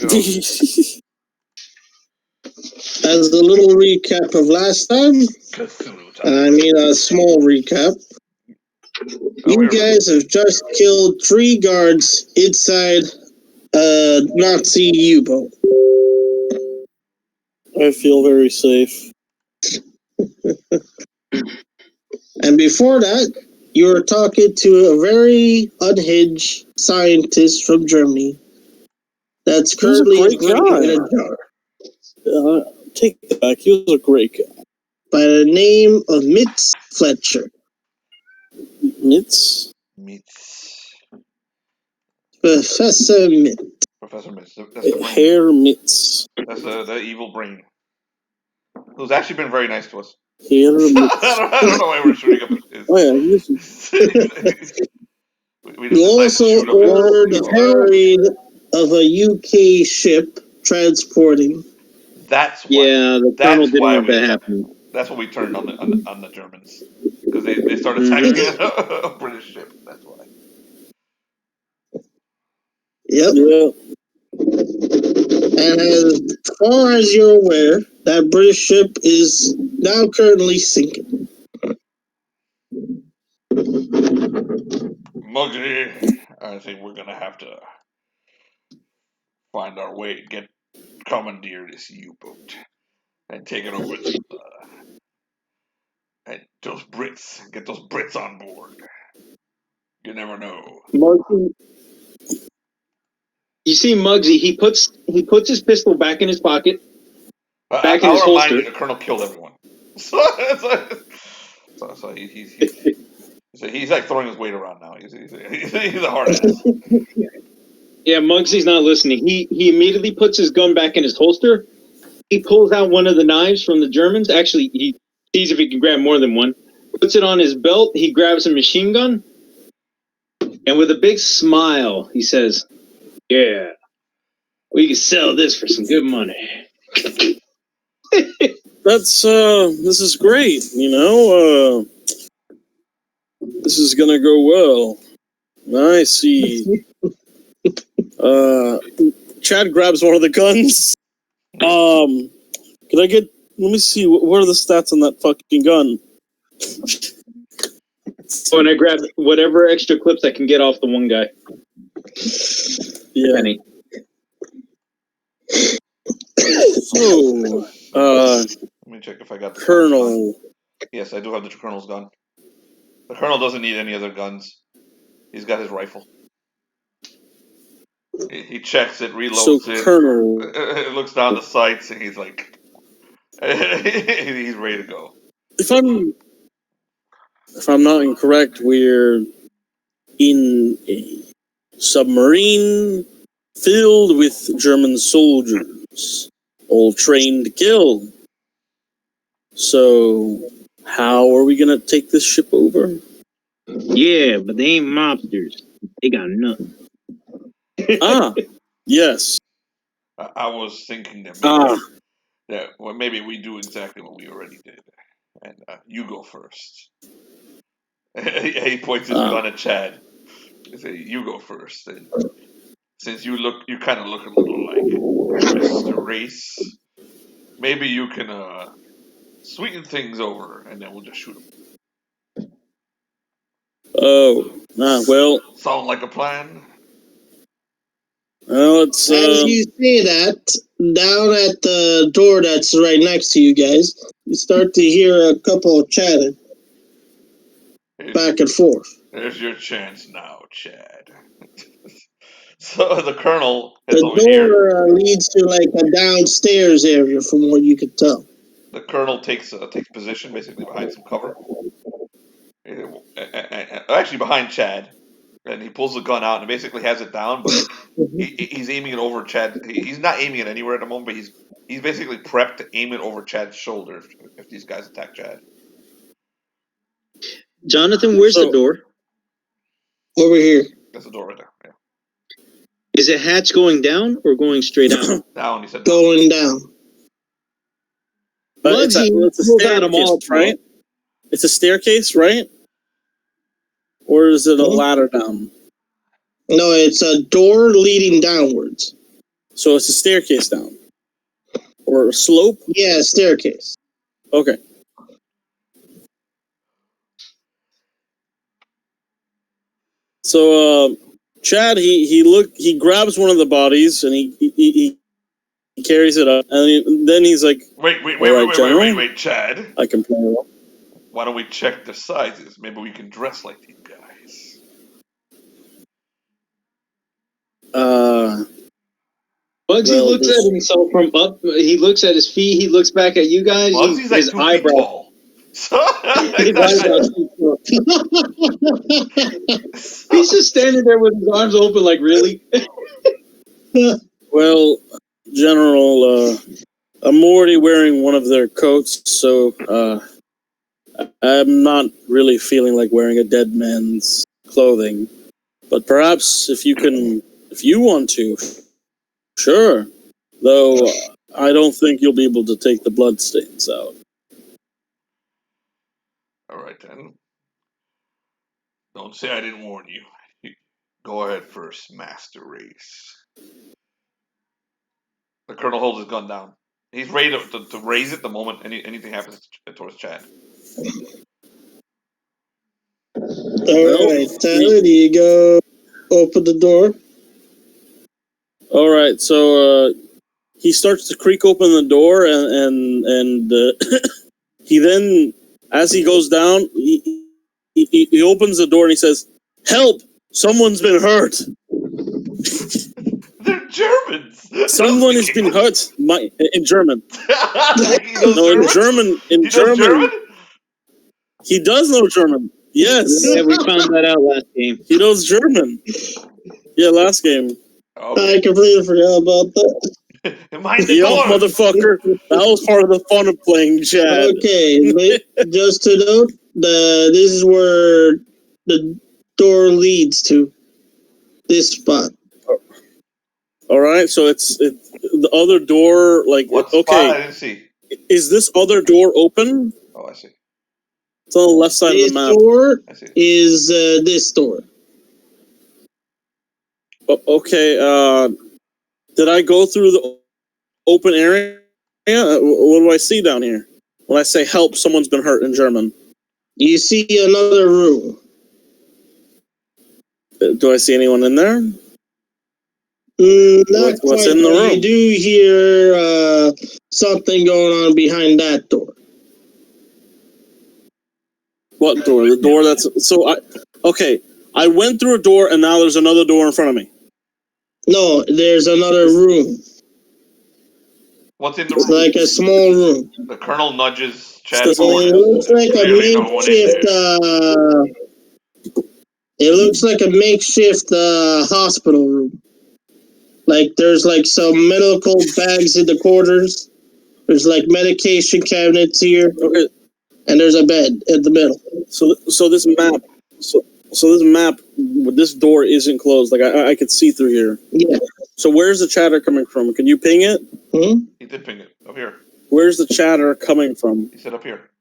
As a little recap of last time, I mean a small recap. You guys have just killed 3 guards inside a Nazi U-boat. I feel very safe. And before that, you were talking to a very unhinged scientist from Germany that's currently drinking in a jar. Take it back. He was a great guy. By the name of Mitz Fletcher. Mitz? Professor Mitz. Professor Mitz. That's the Herr Mitz. That's the evil brain. Who's actually been very nice to us. Herr Mitz. I don't know why we're shooting up his... Oh, yeah. You also ordered the raid of a UK ship transporting. That's why. Yeah, the colonel didn't want that happening. That's what we turned on the Germans, because they started attacking a British ship. That's why. Yep. And as far as you're aware, that British ship is now currently sinking. Muggsy, I think we're gonna have to find our way, commandeer this U-boat, and take it over to and get those Brits on board. You never know. Muggsy, you see Muggsy, he puts his pistol back in his pocket, back in his holster. The colonel killed everyone. So he's like throwing his weight around now. He's a hard ass. Yeah, Muggsy's not listening. He immediately puts his gun back in his holster. He pulls out one of the knives from the Germans. Actually, he sees if he can grab more than one. Puts it on his belt. He grabs a machine gun. And with a big smile, he says, "Yeah, we can sell this for some good money." This is great, this is gonna go well. I see. Chad grabs one of the guns. Let me see, what are the stats on that fucking gun? Oh, and I grab whatever extra clips I can get off the one guy. Yeah. Penny. So, let me check if I got the Colonel. Yes, I do have the Colonel's gun. The Colonel doesn't need any other guns. He's got his rifle. He checks it, reloads it. Colonel. Looks down the sights, and he's like, he's ready to go. If I'm not incorrect, we're in a submarine filled with German soldiers, all trained to kill. So, how are we gonna take this ship over? Yeah, but they ain't mobsters. They got nothing. Yes. I was thinking that maybe we do exactly what we already did, and you go first. He points his gun at Chad. He say, "You go first." And since you kind of look a little like Mr. Race, maybe you can sweeten things over, and then we'll just shoot him. Well. Sound like a plan? Well, it's As you say that, down at the door that's right next to you guys, you start to hear a couple chatting back and forth. There's your chance now, Chad. So the Colonel is the over here. The door leads to like a downstairs area, from what you could tell. The Colonel takes position basically behind some cover. Actually, behind Chad. And he pulls the gun out and basically has it down, but he's aiming it over Chad. He's not aiming it anywhere at the moment, but he's basically prepped to aim it over Chad's shoulder if these guys attack Chad. Jonathan, where's the door? Over here. That's the door right there. Yeah. Is it hatch going down or going straight down? Down, he said. Going down. It's a staircase, right? It's a staircase, right? Or is it a ladder down? No, it's a door leading downwards. So it's a staircase down. Or a slope? Yeah, staircase. Okay. So, Chad, he grabs one of the bodies and he carries it up, and then he's like, Wait, Chad. I can play it. Why don't we check the sizes? Maybe we can dress like these guys. Bugsy looks at himself from up. He looks at his feet. He looks back at you guys. Bugsy's like 2 feet tall. He's just standing there with his arms open, like, really? Well, General, I'm already wearing one of their coats, so I'm not really feeling like wearing a dead man's clothing. But perhaps if you want to, sure. Though I don't think you'll be able to take the bloodstains out. All right, then. Don't say I didn't warn you. Go ahead first, Master Race. The Colonel holds his gun down. He's ready to raise it the moment anything happens towards Chad. Alright, Tyler, do you go open the door? Alright, so he starts to creak open the door, and he then, as he goes down, he opens the door and he says, "Help! Someone's been hurt." They're Germans. Someone has been hurt. In German. In German. In German. He does know German. Yes. Yeah, we found that out last game. He knows German. Yeah, last game. Okay. I completely forgot about that. Motherfucker. That was part of the fun of playing Chad. Okay, just to note, this is where the door leads to. This spot. Alright, so it's the other door, like, what okay. Spot? I didn't see. Is this other door open? Oh, I see. It's on the left side of the map. This door is this door. Okay, did I go through the open area? What do I see down here? When I say help, someone's been hurt in German. You see another room. Do I see anyone in there? Not what's quite, in the room? You do hear something going on behind that door. What door? The door that's... Okay, I went through a door and now there's another door in front of me. No, there's another room. What's in the room? It's like a small room. The Colonel nudges Chad It looks like a makeshift... it looks like a makeshift hospital room. Like, there's like some medical bags in the corners. There's like medication cabinets here. Okay. And there's a bed in the middle. So this map... So this map, this door isn't closed. Like, I could see through here. Yeah. So where's the chatter coming from? Can you ping it? Hmm? He did ping it. Up here. Where's the chatter coming from? He said up here.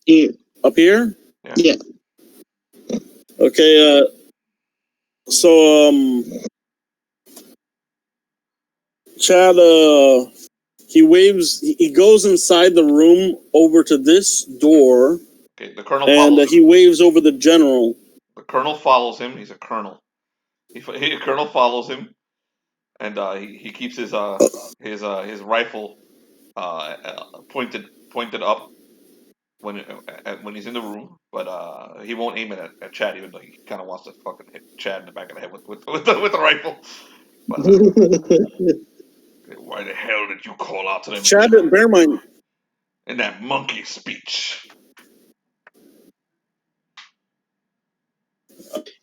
Here. Up here? Yeah. Okay, Chad, he waves, he goes inside the room over to this door. Okay, the Colonel and follows he waves over the General. The Colonel follows him. He's a Colonel. The Colonel follows him, and he keeps his rifle pointed up when he's in the room, but he won't aim it at Chad, even though he kind of wants to fucking hit Chad in the back of the head with the rifle. But, why the hell did you call out to them? Chad, bear in mind. In that monkey speech.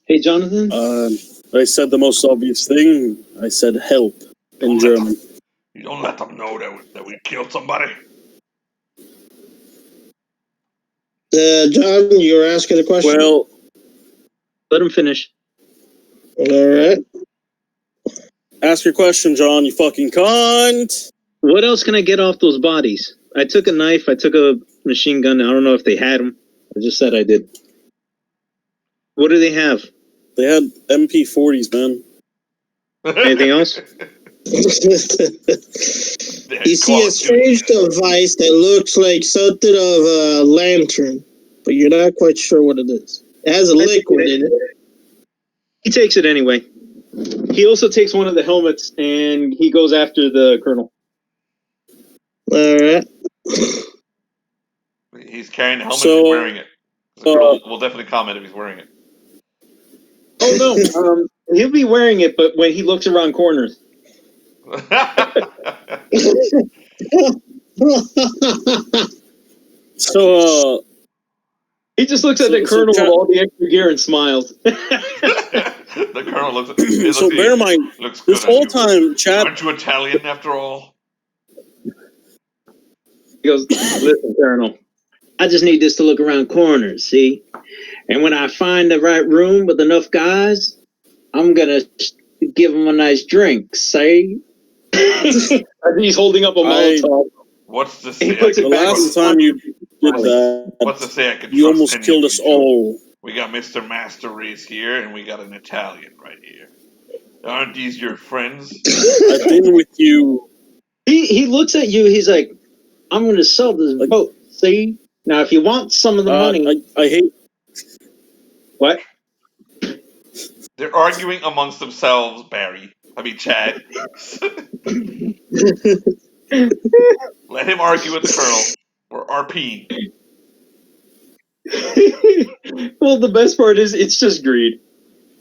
Hey, Jonathan? I said the most obvious thing. I said help in German. You don't let them know that we killed somebody? John, you were asking a question? Well, let him finish. Alright. Ask your question, John, you fucking cunt! What else can I get off those bodies? I took a knife, I took a machine gun. I don't know if they had them. I just said I did. What do they have? They had MP40s, man. Anything else? You see a strange device that looks like something of a lantern, but you're not quite sure what it is. It has a liquid in it. He takes it anyway. He also takes one of the helmets and he goes after the colonel. All right. He's carrying the helmet and he's wearing it. The girl will definitely comment if he's wearing it. Oh no, he'll be wearing it, but when he looks around corners. So he just looks at the colonel with all the extra gear and smiles. The colonel looks at so bear in mind, this whole time, Chad... Aren't you Italian after all? He goes, listen, Colonel, I just need this to look around corners, see? And when I find the right room with enough guys, I'm going to give them a nice drink, see? He's holding up a Molotov. What's the say? The last time you did that, what's the say? You almost killed us all. We got Mr. Master Race here, and we got an Italian right here. Aren't these your friends? I've been with you. He looks at you, he's like, I'm going to sell this boat, see? Now, if you want some of the money... I hate... What? They're arguing amongst themselves, Barry. I mean, Chad. Let him argue with the colonel. Or RP. Well, the best part is it's just greed.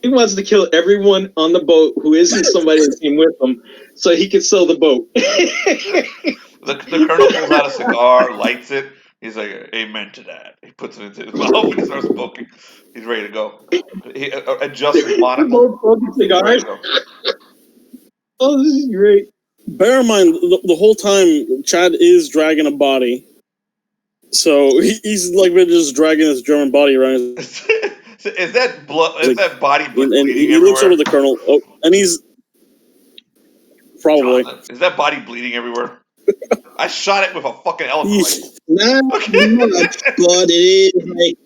He wants to kill everyone on the boat who isn't somebody that came with him so he can sell the boat. The colonel pulls out a cigar, lights it. He's like, amen to that. He puts it into his mouth and he starts smoking. He's ready to go. He adjusts his monocle. Cigars. Oh, this is great. Bear in mind, the whole time, Chad is dragging a body. So he's like been just dragging this German body around. Is that blood? Is that body bleeding and he everywhere? looks over the colonel. Oh, and he's probably. Is that body bleeding everywhere? I shot it with a fucking elephant rifle. Not much, but it is like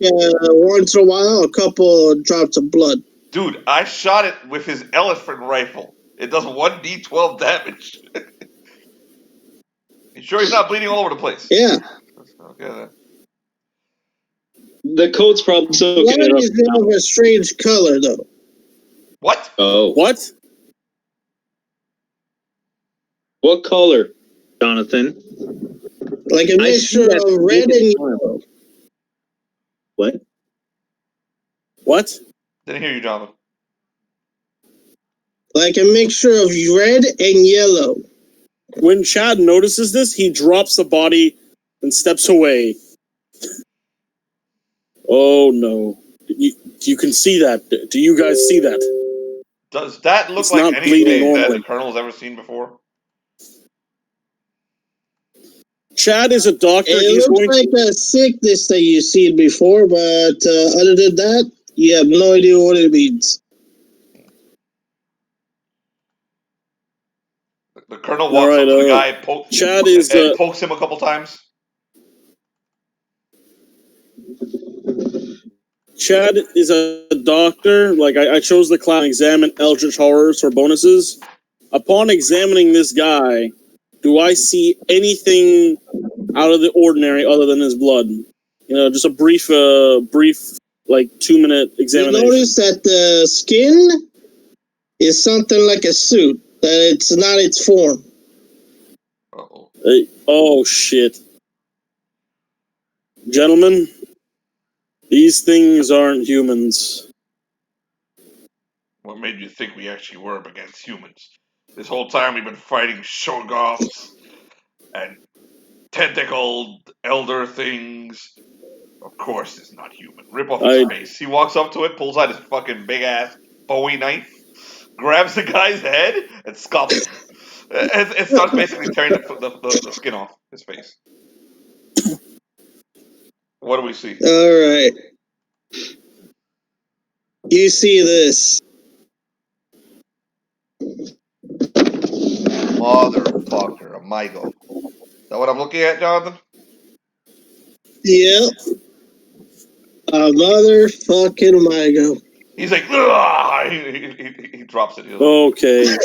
once in a while, a couple drops of blood. Dude, I shot it with his elephant rifle. It does 1d12 damage. You sure he's not bleeding all over the place? Yeah. Okay. The coat's probably so blood is of a strange color, though. What? Oh. What? What color, Jonathan? Like a mixture of red and yellow. What? What? Didn't hear you, Jonathan. Like a mixture of red and yellow. When Chad notices this, he drops the body and steps away. Oh no. You can see that. Do you guys see that? Does that look it's like not anything that the colonel's ever seen before? Chad is a doctor. It looks like a sickness that you've seen before, but other than that, you have no idea what it means. The colonel walks up to the guy, pokes him a couple times. Chad is a doctor. Like, I chose the class examine eldritch horrors for bonuses. Upon examining this guy, do I see anything out of the ordinary other than his blood? You know, just a brief, like 2-minute examination. You notice that the skin is something like a suit, that it's not its form. Uh-oh. Oh, shit. Gentlemen, these things aren't humans. What made you think we actually were up against humans? This whole time we've been fighting Shoggoths and tentacled elder things. Of course it's not human. Rip off his face. He walks up to it, pulls out his fucking big-ass Bowie knife, grabs the guy's head, and scalps him. It starts basically tearing the skin off his face. What do we see? Alright. You see this. Motherfucker, amigo. Is that what I'm looking at, Jonathan? Yep. A motherfucking amigo. He's like, ugh! He drops it. Okay.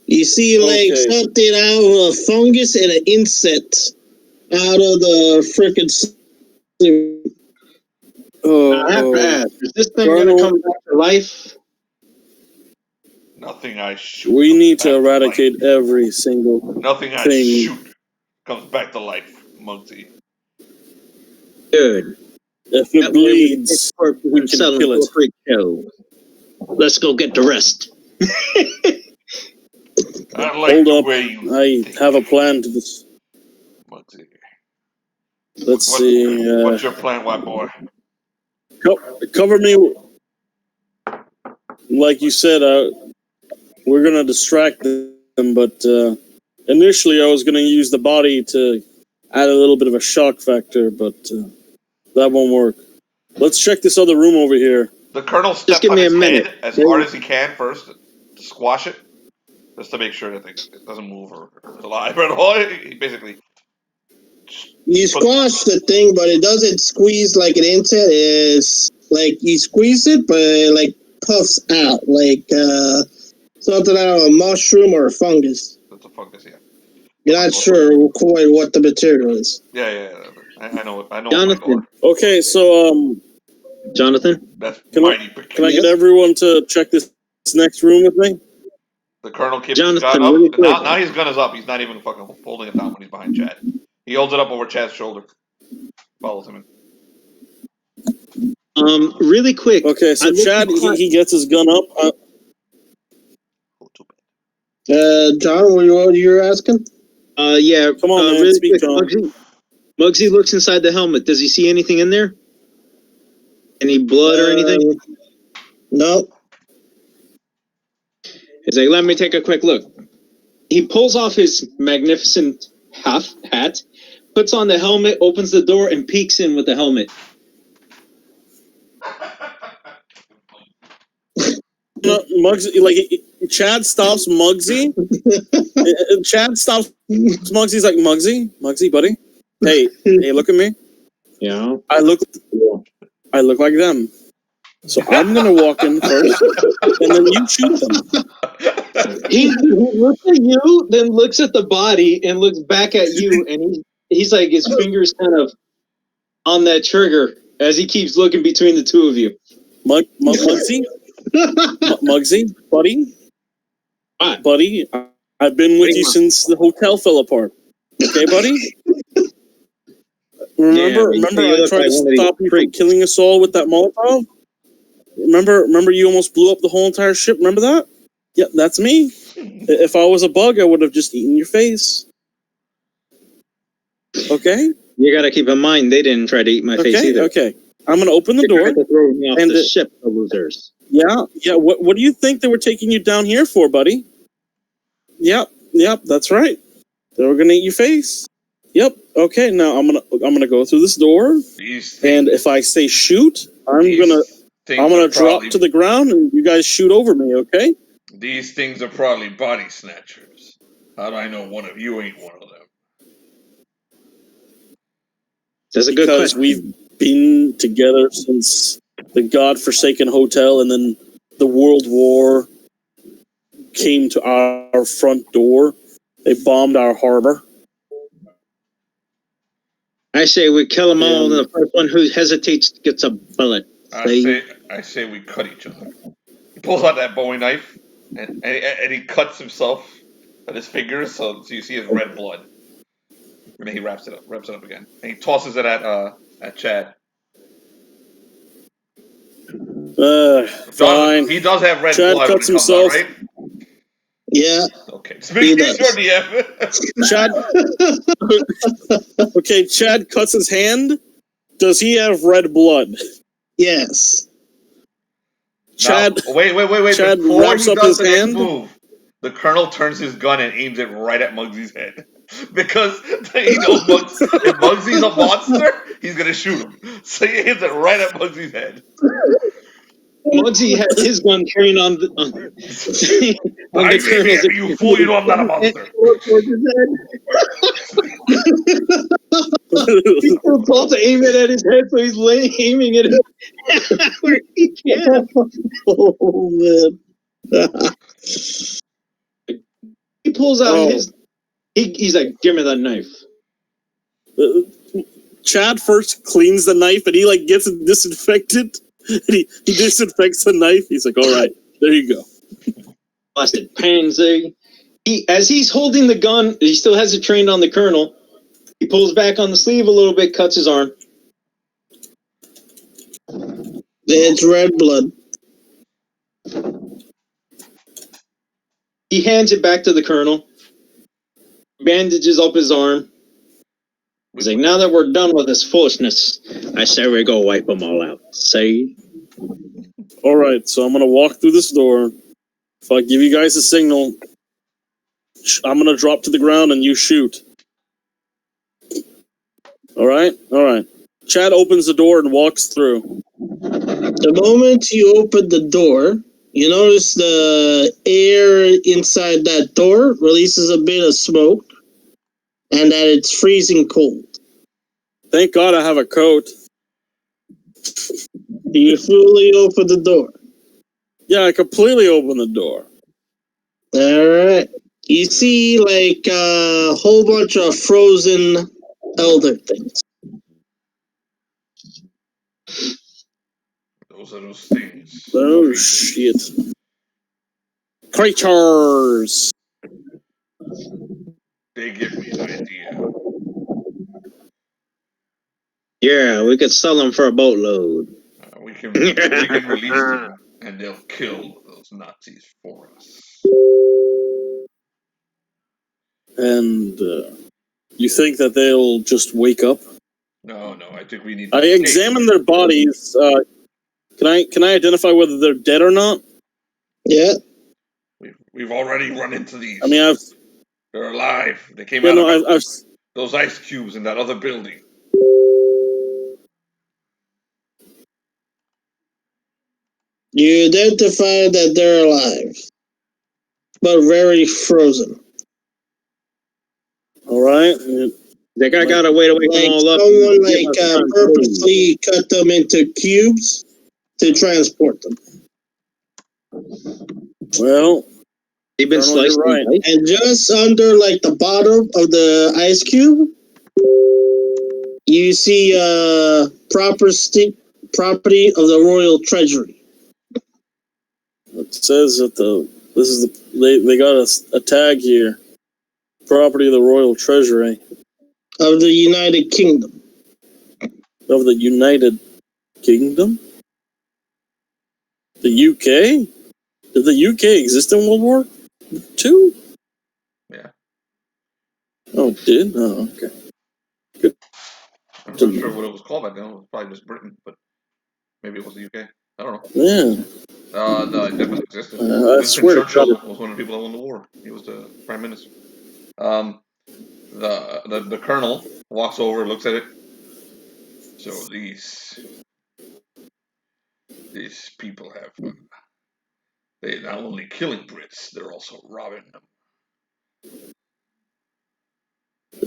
You see, like, something out of a fungus and an insect out of the frickin' suit. I have to ask, is this thing going to come back to life? Nothing I shoot. We need to eradicate every single Nothing I thing. shoot comes back to life, Muggsy. Good. If it bleeds, we can kill it. Show. Let's go get the rest. I like Hold the up. way you I think, have a plan to this. Muggsy. Let's see. What's your plan, white boy? Cover me. Like you said, we're going to distract them, but initially I was going to use the body to add a little bit of a shock factor, but that won't work. Let's check this other room over here. The Colonel steps on his head as hard as he can first to squash it, just to make sure that it doesn't move or is alive at all. He basically... You squash the thing, but it doesn't squeeze like an insect. It's like you squeeze it, but it like puffs out, like something out of a mushroom or a fungus. That's a fungus, yeah. You're not sure quite what the material is. Yeah. I know. Jonathan. Okay, so Jonathan, that's can mighty peculiar. I get everyone to check this next room with me? The Colonel keeps his gun up. really Now his gun is up. He's not even fucking holding it down when he's behind Chad. He holds it up over Chad's shoulder. Follows him in. Really quick. Okay, so Chad, he gets his gun up. John, what you were asking? Yeah. Come on, man, really speak, quick. John. Muggsy looks inside the helmet. Does he see anything in there? Any blood or anything? No. He's like, let me take a quick look. He pulls off his magnificent hat, puts on the helmet, opens the door, and peeks in with the helmet. No, Muggsy, like Chad stops Muggsy. Chad stops Muggsy. He's like, Muggsy, buddy. Hey, look at me. Yeah. I look like them. So I'm gonna walk in first, and then you shoot them. He looks at you, then looks at the body, and looks back at you, and he's like, his fingers kind of on that trigger as he keeps looking between the two of you. Muggsy, buddy, What? buddy. I've been with you since the hotel fell apart. Okay, buddy. Remember I tried to stop you from killing us all with that Molotov? Remember you almost blew up the whole entire ship? Remember that? Yeah, that's me. If I was a bug, I would have just eaten your face. Okay? You gotta keep in mind, they didn't try to eat my face either. Okay. I'm gonna open the They door. tried to throw me off and the ship, the losers. Yeah. What do you think they were taking you down here for, buddy? Yep, that's right. They were gonna eat your face. Yep. Okay, now I'm gonna go through this door. And if I say shoot, I'm gonna drop to the ground and you guys shoot over me, okay? These things are probably body snatchers. How do I know one of you ain't one of them? That's a good question. Because we've been together since the godforsaken hotel, and then the World War came to our front door. They bombed our harbor. I say we kill them all, and the first one who hesitates gets a bullet. I say we cut each other. He pulls out that Bowie knife, and he cuts himself at his fingers, so you see his red blood. And then he wraps it up again, and he tosses it at Chad. Fine. He does have red Chad blood. Cuts himself. Out, right? Yeah. Okay. Speaking sure, DM. Chad. Okay, Chad cuts his hand. Does he have red blood? Yes. Chad. Now, wait. Chad Before wraps up his hand. Move, the Colonel turns his gun and aims it right at Muggsy's head. Because he knows if Muggsy's a monster, he's going to shoot him. So he aims it right at Muggsy's head. Muggsy had his gun trained on the Colonel's. You fool, you know I'm not a monster. He's so tall to aim it at his head, so he's aiming it where he can. Oh, man. pulls out his... He's like, give me that knife. Chad first cleans the knife, and he like gets it disinfected. And he disinfects the knife. He's like, all right, there you go. Blasted pansy. As he's holding the gun, he still has it trained on the colonel. He pulls back on the sleeve a little bit, cuts his arm. It's red blood. He hands it back to the colonel. Bandages up his arm. He's like, now that we're done with this foolishness, I say we go wipe them all out. Say. All right, so I'm going to walk through this door. If I give you guys a signal, I'm going to drop to the ground and you shoot. All right? All right. Chad opens the door and walks through. The moment you open the door, you notice the air inside that door releases a bit of smoke and that it's freezing cold. Thank God I have a coat. You fully open the door. Yeah, I completely open the door. Alright. You see like a whole bunch of frozen elder things. Those are those things. Oh, shit. Creatures! They give me an idea. Yeah, we could sell them for a boatload. We can release them, and they'll kill those Nazis for us. And you think that they'll just wake up? No, I think we need. I examined their bodies. Can I identify whether they're dead or not? Yeah. We've already run into these. I mean, they're alive. They came out of those ice cubes in that other building. You identify that they're alive, but very frozen. All right. Like, I got a way to wake them all up. Someone purposely cut them into cubes to transport them. Well, they've been sliced right. And just under like the bottom of the ice cube, you see property of the royal treasury. It says that they got a tag here. Property of the royal treasury of the United Kingdom. Of the United Kingdom? The UK? Did the UK exist in World War II? Yeah. Oh, it did? Oh, okay. Good. I'm not sure what it was called back then. It was probably just Britain, but maybe it was the UK. I don't know. Yeah. No, it definitely existed. Winston Churchill was one of the people that won the war. He was the prime minister. The colonel walks over, looks at it. So these people have they're not only killing Brits, they're also robbing them.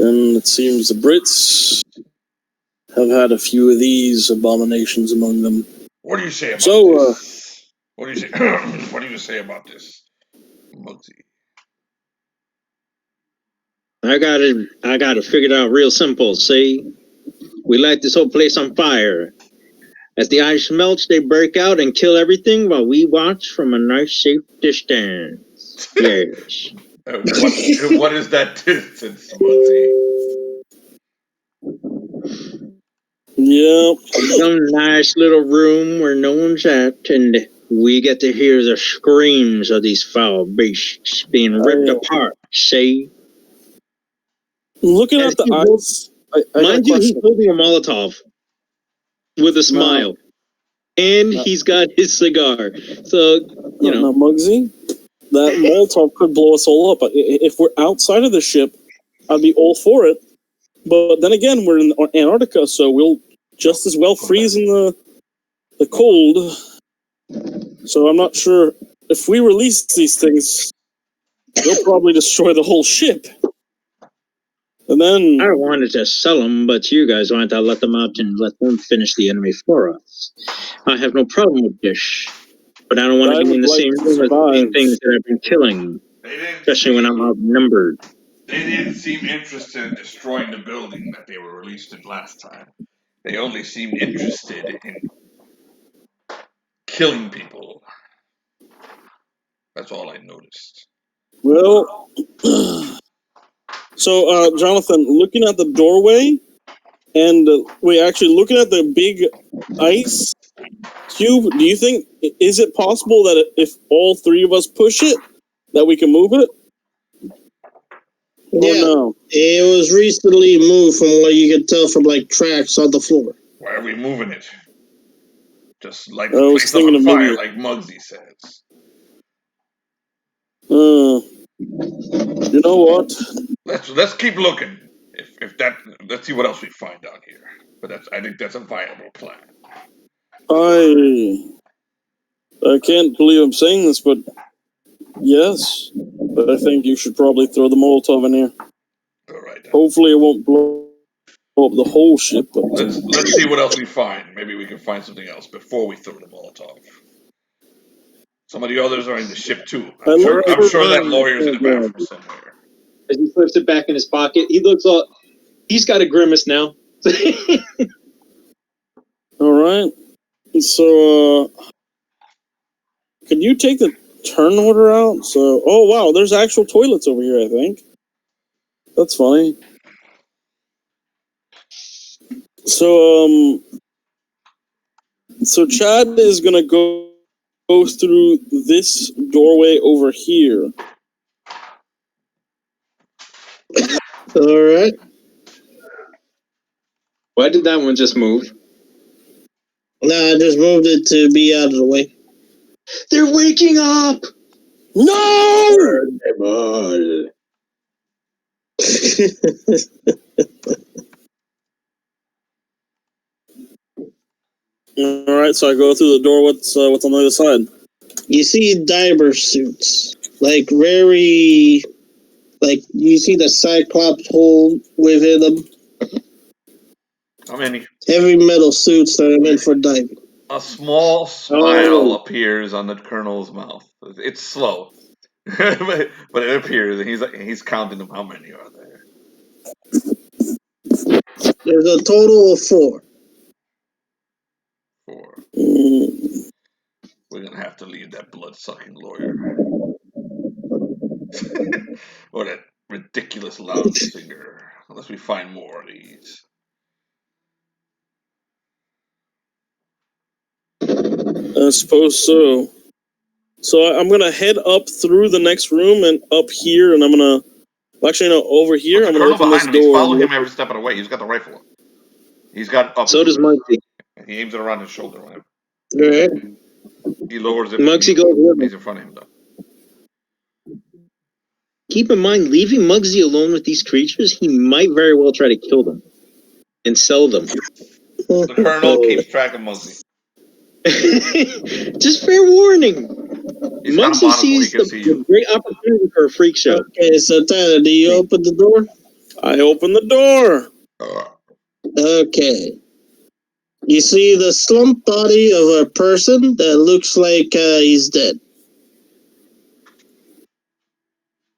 And it seems the Brits have had a few of these abominations among them. What do you say about this? What do you say? What do you say about this, Muggsy? I got it figured out real simple. See, we light this whole place on fire. As the ice melts, they break out and kill everything while we watch from a nice safe distance. Yes. What is that distance, Muggsy? Yep. Some nice little room where no one's at, and we get to hear the screams of these foul beasts being ripped apart. See? Looking at the eyes, mind you, he's holding a Molotov with a smile, and he's got his cigar. So you know, Muggsy, that Molotov could blow us all up. If we're outside of the ship, I'd be all for it. But then again, we're in Antarctica, so we'll just as well freeze in the cold. So I'm not sure if we release these things, they'll probably destroy the whole ship. And then I wanted to sell them, but you guys wanted to let them out and let them finish the enemy for us. I have no problem with this, but I don't want to be in the same room as the things that I've been killing. especially when I'm outnumbered. They didn't seem interested in destroying the building that they were released in last time. They only seemed interested in killing people. That's all I noticed. Well, so, Jonathan, looking at the doorway, and actually looking at the big ice cube, do you think, is it possible that if all three of us push it, that we can move it? Yeah, no? It was recently moved from what you could tell from like tracks on the floor. Why are we moving it? Just light I the was place up thinking on of fire, maybe- like Muggsy says. You know what? Let's keep looking. If that, let's see what else we find out here. But I think that's a viable plan. I can't believe I'm saying this, but yes. But I think you should probably throw the Molotov in here. All right. Then. Hopefully it won't blow up the whole ship. But let's see what else we find. Maybe we can find something else before we throw the Molotov. Some of the others are in the ship too. I'm sure that lawyer's in the bathroom somewhere. As he flips it back in his pocket, he looks all. He's got a grimace now. all right. So, can you take the turn order out? So, oh wow, there's actual toilets over here. I think that's funny. So, so Chad is gonna go through this doorway over here. All right. Why did that one just move? No, I just moved it to be out of the way. They're waking up! No! Burn them all. All right, so I go through the door. What's on the other side? You see diver suits, like very, like you see the Cyclops hole within them. How many? Heavy metal suits that are meant for diving. A small smile appears on the colonel's mouth. It's slow, but it appears, and he's counting them. How many are there? There's a total of 4. 4. We're gonna have to leave that blood-sucking lawyer or that ridiculous loud singer, unless we find more of these. I suppose so. So I'm gonna head up through the next room and up here, and I'm gonna actually no over here. I'm gonna open this door. He's following him every step of the way. He's got the rifle. He's got up. So does Muggsy. He aims it around his shoulder. All right. He lowers it. Muggsy goes with him. He's in front of him though. Keep in mind, leaving Muggsy alone with these creatures, he might very well try to kill them and sell them. The colonel keeps track of Muggsy. Just fair warning. Muggsy sees the great opportunity for a freak show. Okay, so Tyler, do you open the door? I open the door. Okay. You see the slumped body of a person that looks like he's dead.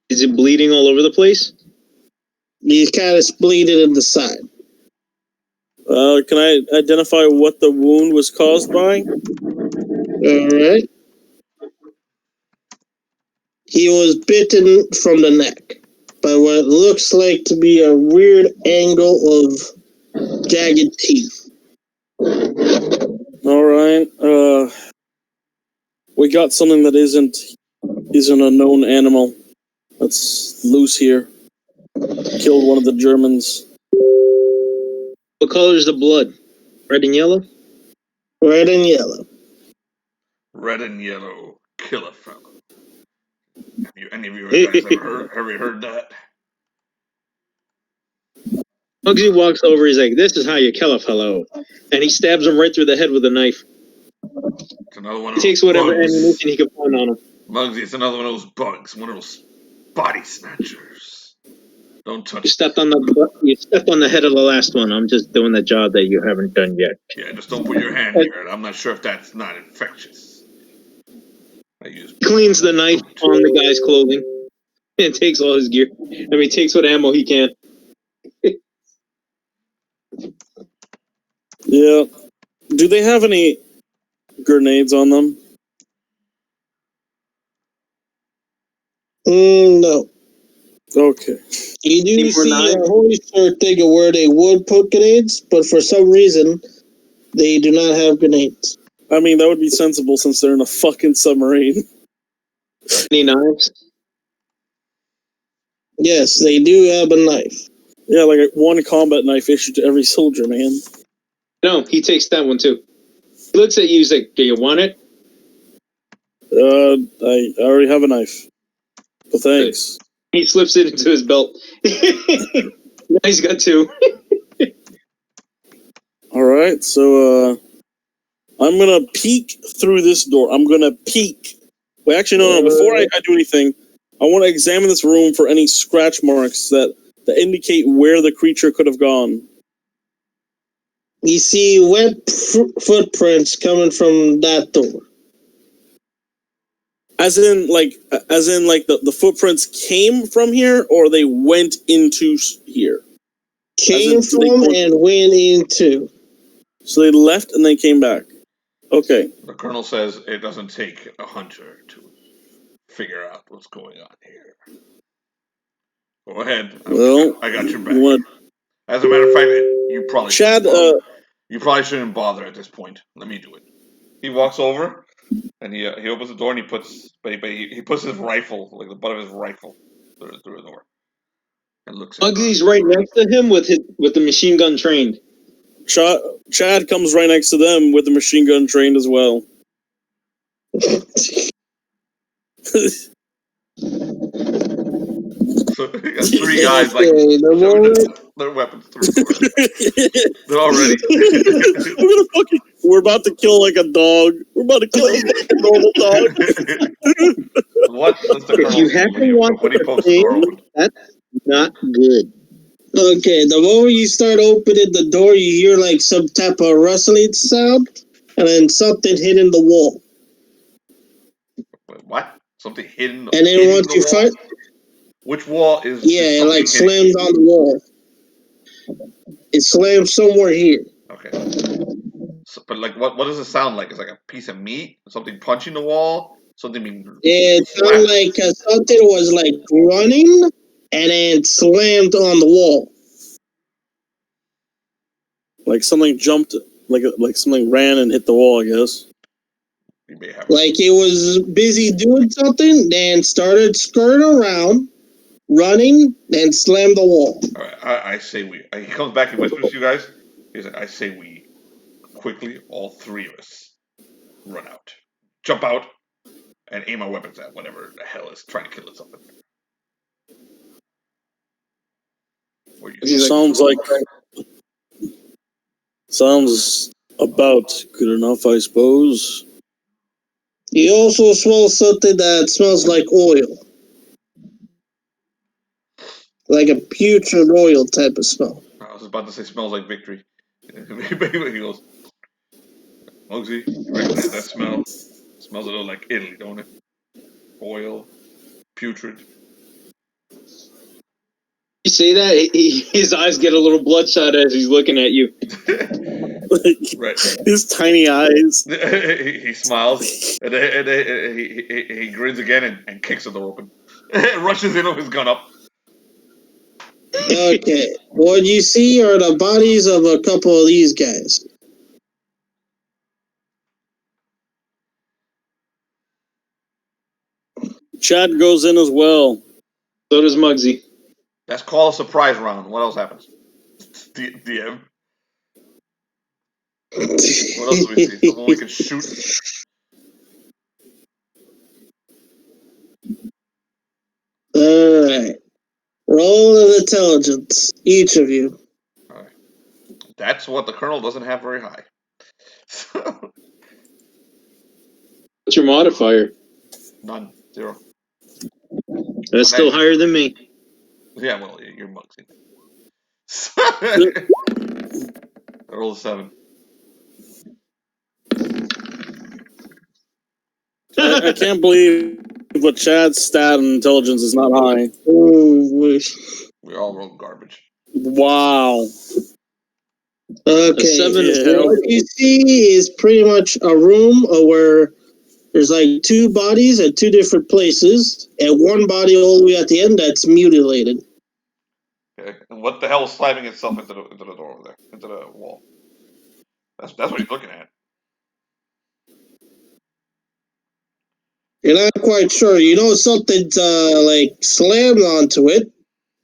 Is it bleeding all over the place? He's kind of bleeding in the side. Can I identify what the wound was caused by? All right. He was bitten from the neck by what looks like to be a weird angle of jagged teeth. All right. We got something that isn't a known animal that's loose here. Killed one of the Germans. What color is the blood? Red and yellow? Red and yellow. Red and yellow, kill a fellow. Any of you guys ever heard that? Muggsy walks over, he's like, "This is how you kill a fellow." And he stabs him right through the head with a knife. It's another one of He takes whatever ammunition he can find on him. Muggsy, it's another one of those bugs, one of those body snatchers. Don't touch You stepped on the head of the last one. I'm just doing the job that you haven't done yet. Yeah, just don't put your hand near it. I'm not sure if that's not infectious. Cleans the knife on the guy's clothing. and takes all his gear. I mean, takes what ammo he can. Yeah. Do they have any grenades on them? No. Okay. You do Any more see knives? a holy shirt thing where they would put grenades, but for some reason, they do not have grenades. I mean, that would be sensible since they're in a fucking submarine. Any knives? Yes, they do have a knife. Yeah, like one combat knife issued to every soldier, man. No, he takes that one too. He looks at you, he's like, do you want it? I already have a knife. But thanks. He slips it into his belt. Now he's got two. Alright, so, I'm gonna peek through this door. I'm gonna peek. Wait, actually, no. Before I do anything, I want to examine this room for any scratch marks that indicate where the creature could have gone. You see wet footprints coming from that door. As in, the footprints came from here, or they went into here? Came from and went into. So they left and then came back. Okay. The colonel says it doesn't take a hunter to figure out what's going on here. Go ahead. Well, I got your back. As a matter of fact, you probably you probably shouldn't bother at this point. Let me do it. He walks over and he opens the door and he puts his rifle, like the butt of his rifle, through the door and looks. Muggsy's right next to him with the machine gun trained. Chad comes right next to them with the machine gun trained as well. So you got three guys like shoving their weapons through the door. They're all ready. We're about to kill like a dog. We're about to kill a fucking normal dog. What does the colonel If you haven't watched the thing, that's not good. Okay, the moment you start opening the door, you hear like some type of rustling sound, and then something hit in the wall. Wait, what? Something hidden? And then once you find, which wall is? Yeah, it like slams on the wall. It slams somewhere here. Okay. So, but like, what does it sound like? It's like a piece of meat, something punching the wall, something being. It sounded like something was like running, and then slammed on the wall. Like something jumped, like something ran and hit the wall, I guess. Like it was busy doing something, then started skirting around, running, then slammed the wall. All right, I say we. He comes back and whispers to you guys. He's like, I say we quickly, all three of us, run out, jump out, and aim our weapons at whatever the hell is trying to kill us up in there. Sounds about good enough, I suppose. You also smell something that smells like oil. Like a putrid oil type of smell. I was about to say smells like victory. He goes, Muggsy, you recognize that smell? It smells a little like Italy, don't it? Oil, putrid. You say that, his eyes get a little bloodshot as he's looking at you. Right. His tiny eyes. He smiles, and he grins again and kicks the door open. Rushes in with his gun up. Okay, what you see are the bodies of a couple of these guys. Chad goes in as well. So does Muggsy. That's called a surprise round. What else happens? DM. What else do we see? Someone we can shoot. Alright. Roll of intelligence, each of you. Alright. That's what the colonel doesn't have very high. What's your modifier? None. 0. That's still higher than me. Yeah, well, you're Muggsy. I rolled a 7. I can't believe But Chad's stat and intelligence is not high. Oh, we all roll garbage. Wow. Okay. 7 is Yeah. What you see is pretty much a room where there's like two bodies at two different places, and one body all the way at the end that's mutilated. Okay. And what the hell is slamming itself into the door over there, into the wall? That's what he's looking at. You're not quite sure. You know something's like slammed onto it,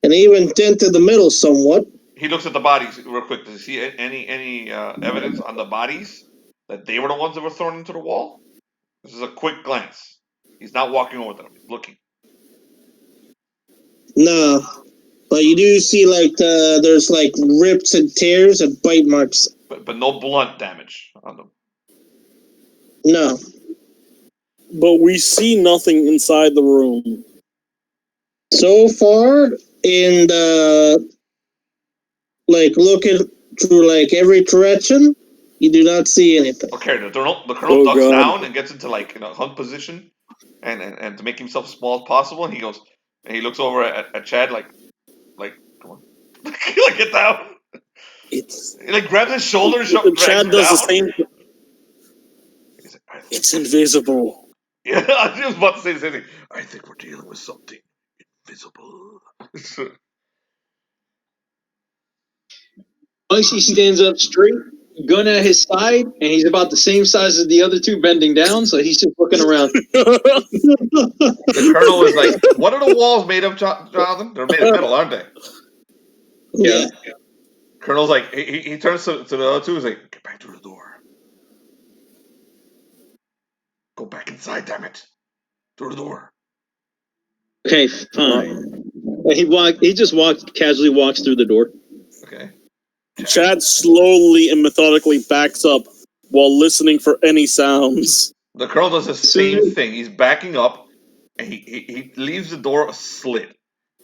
and even dented the middle somewhat. He looks at the bodies real quick. Does he see any evidence on the bodies that they were the ones that were thrown into the wall? This is a quick glance. He's not walking over them. He's looking. No, but you do see like there's like rips and tears and bite marks. But no blunt damage on them. No. But we see nothing inside the room. So far, in the like looking through like every direction, you do not see anything. Okay, the colonel ducks down and gets into like hunt position, and to make himself as small as possible. And he goes and he looks over at Chad like come on, like get down. He like grabs his shoulder and Chad does the same. Like, it's invisible. Yeah, I was just about to say the same thing. I think we're dealing with something invisible. Muggsy stands up straight, gun at his side, and he's about the same size as the other two bending down, so he's just looking around. The colonel is like, what are the walls made of, Jonathan? They're made of metal, aren't they? Yeah. Colonel's like, he turns to the other two, he's like, get back through the door. Go back inside, damn it. Through the door. Okay, fine. He just casually walks through the door. Okay. Chad slowly and methodically backs up while listening for any sounds. The colonel does the same thing. He's backing up, and he leaves the door slit,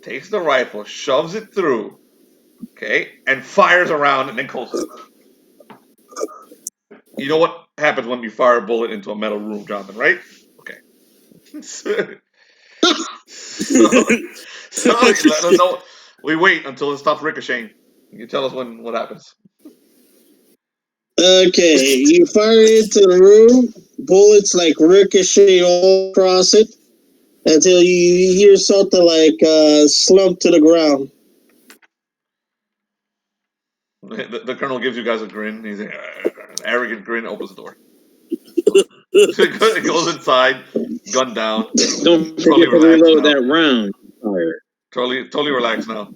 takes the rifle, shoves it through, okay, and fires around and then closes it. You know what happens when you fire a bullet into a metal room, Jonathan, right? Okay. so let us know. We wait until it stops ricocheting. You tell us what happens. Okay, you fire into the room, bullets like ricochet all across it until you hear something like slump to the ground. The colonel gives you guys a grin. He's like, an arrogant grin, opens the door. It goes inside, gun down. Don't forget to reload that round. Fire. Totally relaxed now.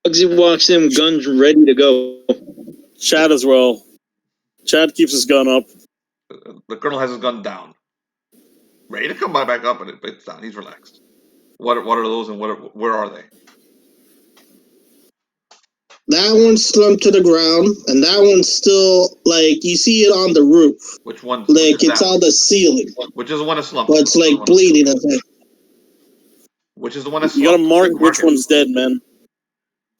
Muggsy walks in, guns ready to go. Chad as well. Chad keeps his gun up. The colonel has his gun down, ready to come back up, but it's down. He's relaxed. What are those, and where are they? That one's slumped to the ground, and that one's still like you see it on the roof. Which one? Like it's on the ceiling. Which is the one that's slumped? But it's like bleeding. I think. Which is the one that's slumped? You gotta mark which one's dead, man.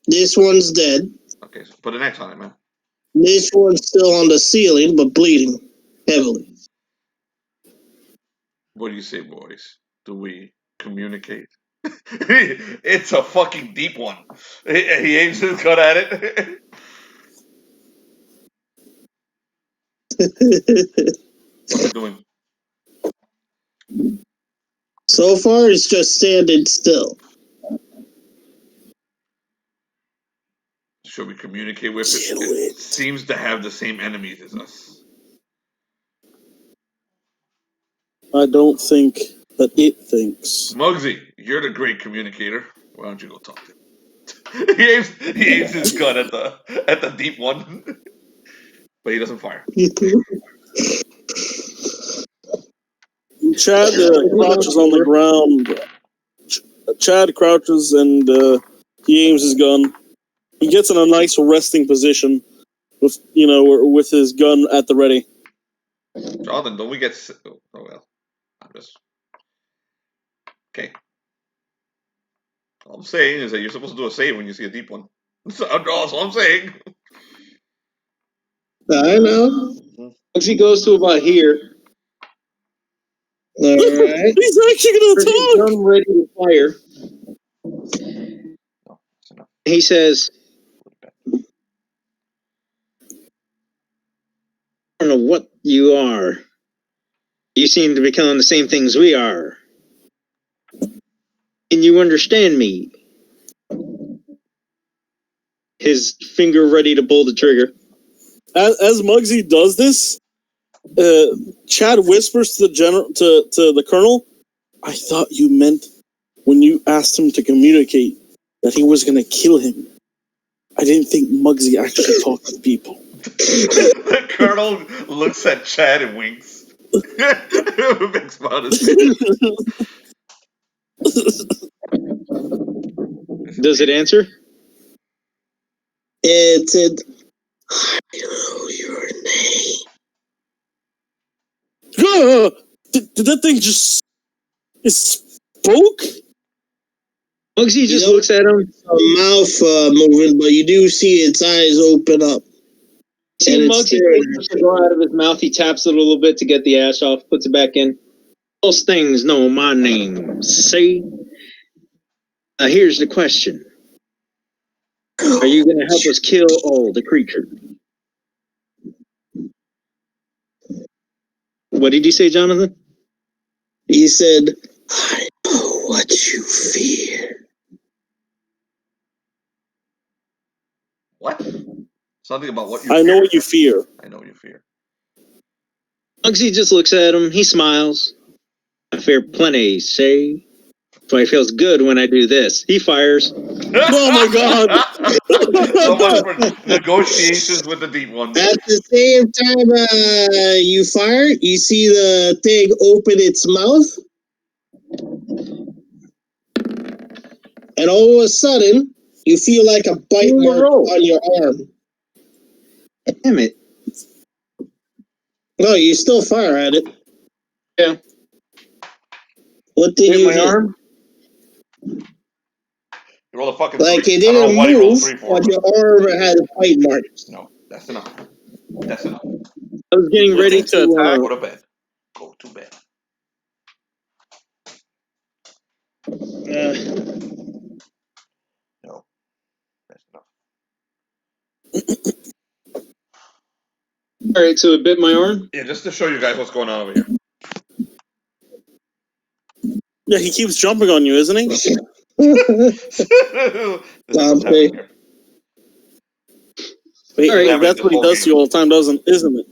This one's dead. Okay, so put an X on it, man. This one's still on the ceiling, but bleeding heavily. What do you say, boys? Do we communicate? It's a fucking deep one. He aims his gun at it. What's he doing? So far, it's just standing still. Should we communicate with it? It seems to have the same enemies as us. I don't think that it thinks. Muggsy, you're the great communicator. Why don't you go talk to him? he aims his gun at the deep one, but he doesn't fire. Chad crouches on the ground. Chad crouches and he aims his gun. He gets in a nice resting position with his gun at the ready. Jonathan, don't we get... Oh, well. I'm just... Okay. All I'm saying is that you're supposed to do a save when you see a deep one. That's all I'm saying. I know. Once he goes to about here, Alright. He's actually gonna talk. Gun ready to fire. He says, I don't know what you are. You seem to be killing the same things we are. Can you understand me? His finger ready to pull the trigger. As Muggsy does this, Chad whispers to the colonel, "I thought you meant when you asked him to communicate that he was going to kill him. I didn't think Muggsy actually talked to people." The colonel looks at Chad and winks. Makes fun of Does it answer? It said, I know your name. Did that thing just... It spoke? Muggsy just looks at him. A mouth moving, but you do see its eyes open up. See Muggsy pulls the cigar out of his mouth. He taps it a little bit to get the ash off, puts it back in. Those things know my name. See? Now here's the question. Are you going to help us kill all the creatures? What did you say, Jonathan? He said, I know what you fear. What? Something about what you I fear. know what you fear. I know what you fear. Muggsy just looks at him. He smiles. I fear plenty, say. So it feels good when I do this. He fires. Oh my god! So much for negotiations with the deep ones. At the same time you fire, you see the thing open its mouth. And all of a sudden, you feel like a bite mark on your arm. Damn it. No, you still fire at it. Yeah. What did you hit? Arm? You roll a fucking like three. it didn't move, but your arm had a bite mark. No, that's enough. That's enough. I was getting ready to attack. Go to bed. Go to bed. No, that's enough. All right, so it bit my arm? Yeah, just to show you guys what's going on over here. Yeah, he keeps jumping on you, isn't he? Wait, all right, that's what he does to you all the time, isn't it?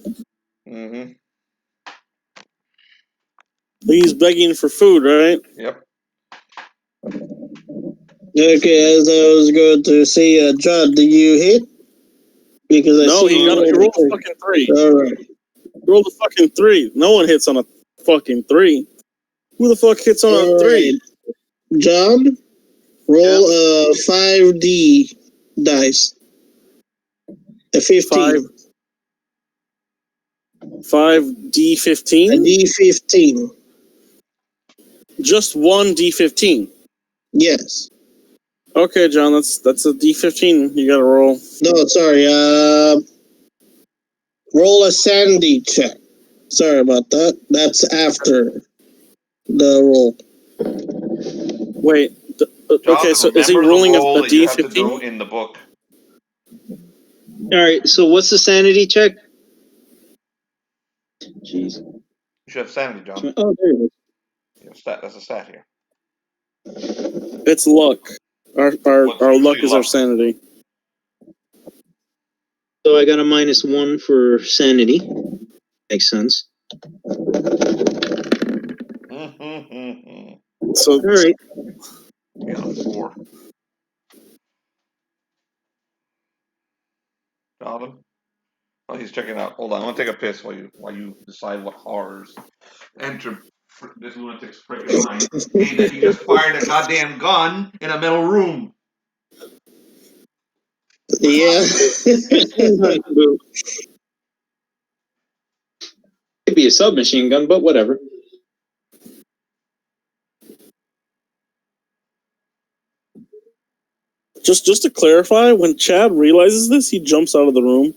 Mm-hmm. He's begging for food, right? Yep. Okay, as I was going to say, John, did you hit? Because I see he rolled a fucking 3. All right. Rolled a fucking 3. No one hits on a fucking 3. Who the fuck hits on a 3? Right. John, roll a 5D dice. A 15. 5D15? A D15. Just one D15? Yes. Okay, John, that's a D15 you gotta roll. No, sorry. Roll a sanity check. Sorry about that. That's after the roll. Wait. Okay, so is he rolling a D15? In the book. All right, so what's the sanity check? Jeez. You should have sanity, John. Oh, there it is. That's a stat here. It's luck. Our luck is our sanity. So I got a -1 for sanity. Makes sense. So all right. Yeah, 4. Jonathan? Oh, he's checking out. Hold on, I'm gonna take a piss while you decide what horrors enter this lunatic's freaking mind. Hey, that he just fired a goddamn gun in a metal room. Yeah. Could be a submachine gun, but whatever. Just to clarify, when Chad realizes this, he jumps out of the room.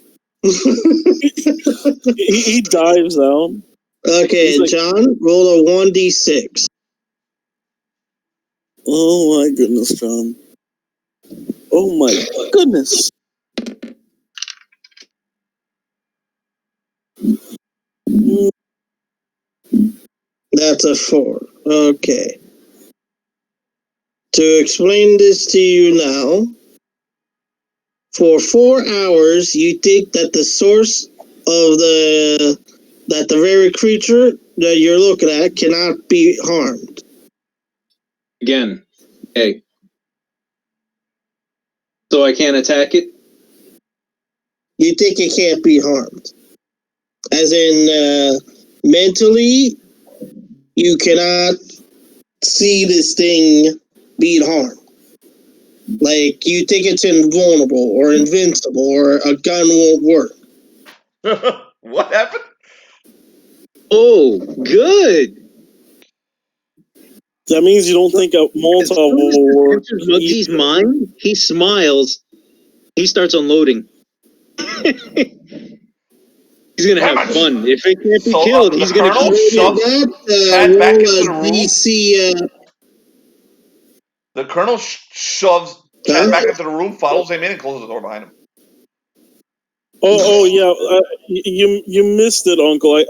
he dives out. Okay, like, John, roll a 1d6. Oh my goodness, John. Oh my goodness. That's a 4. Okay. To explain this to you now, for 4 hours, you think that the source of that the very creature that you're looking at cannot be harmed. Again, okay. So I can't attack it? You think it can't be harmed. As in, mentally, you cannot see this thing being harmed. Like, you think it's invulnerable or invincible or a gun won't work. What happened? Oh, good. That means you don't think a Molotov will work. Muggsy's mind, he smiles. He starts unloading. He's gonna have fun. If it can't be killed, he's gonna shove Chad back into the room. The Colonel shoves Chad back into the room, follows him in, and closes the door behind him. Oh yeah, you missed it, Uncle.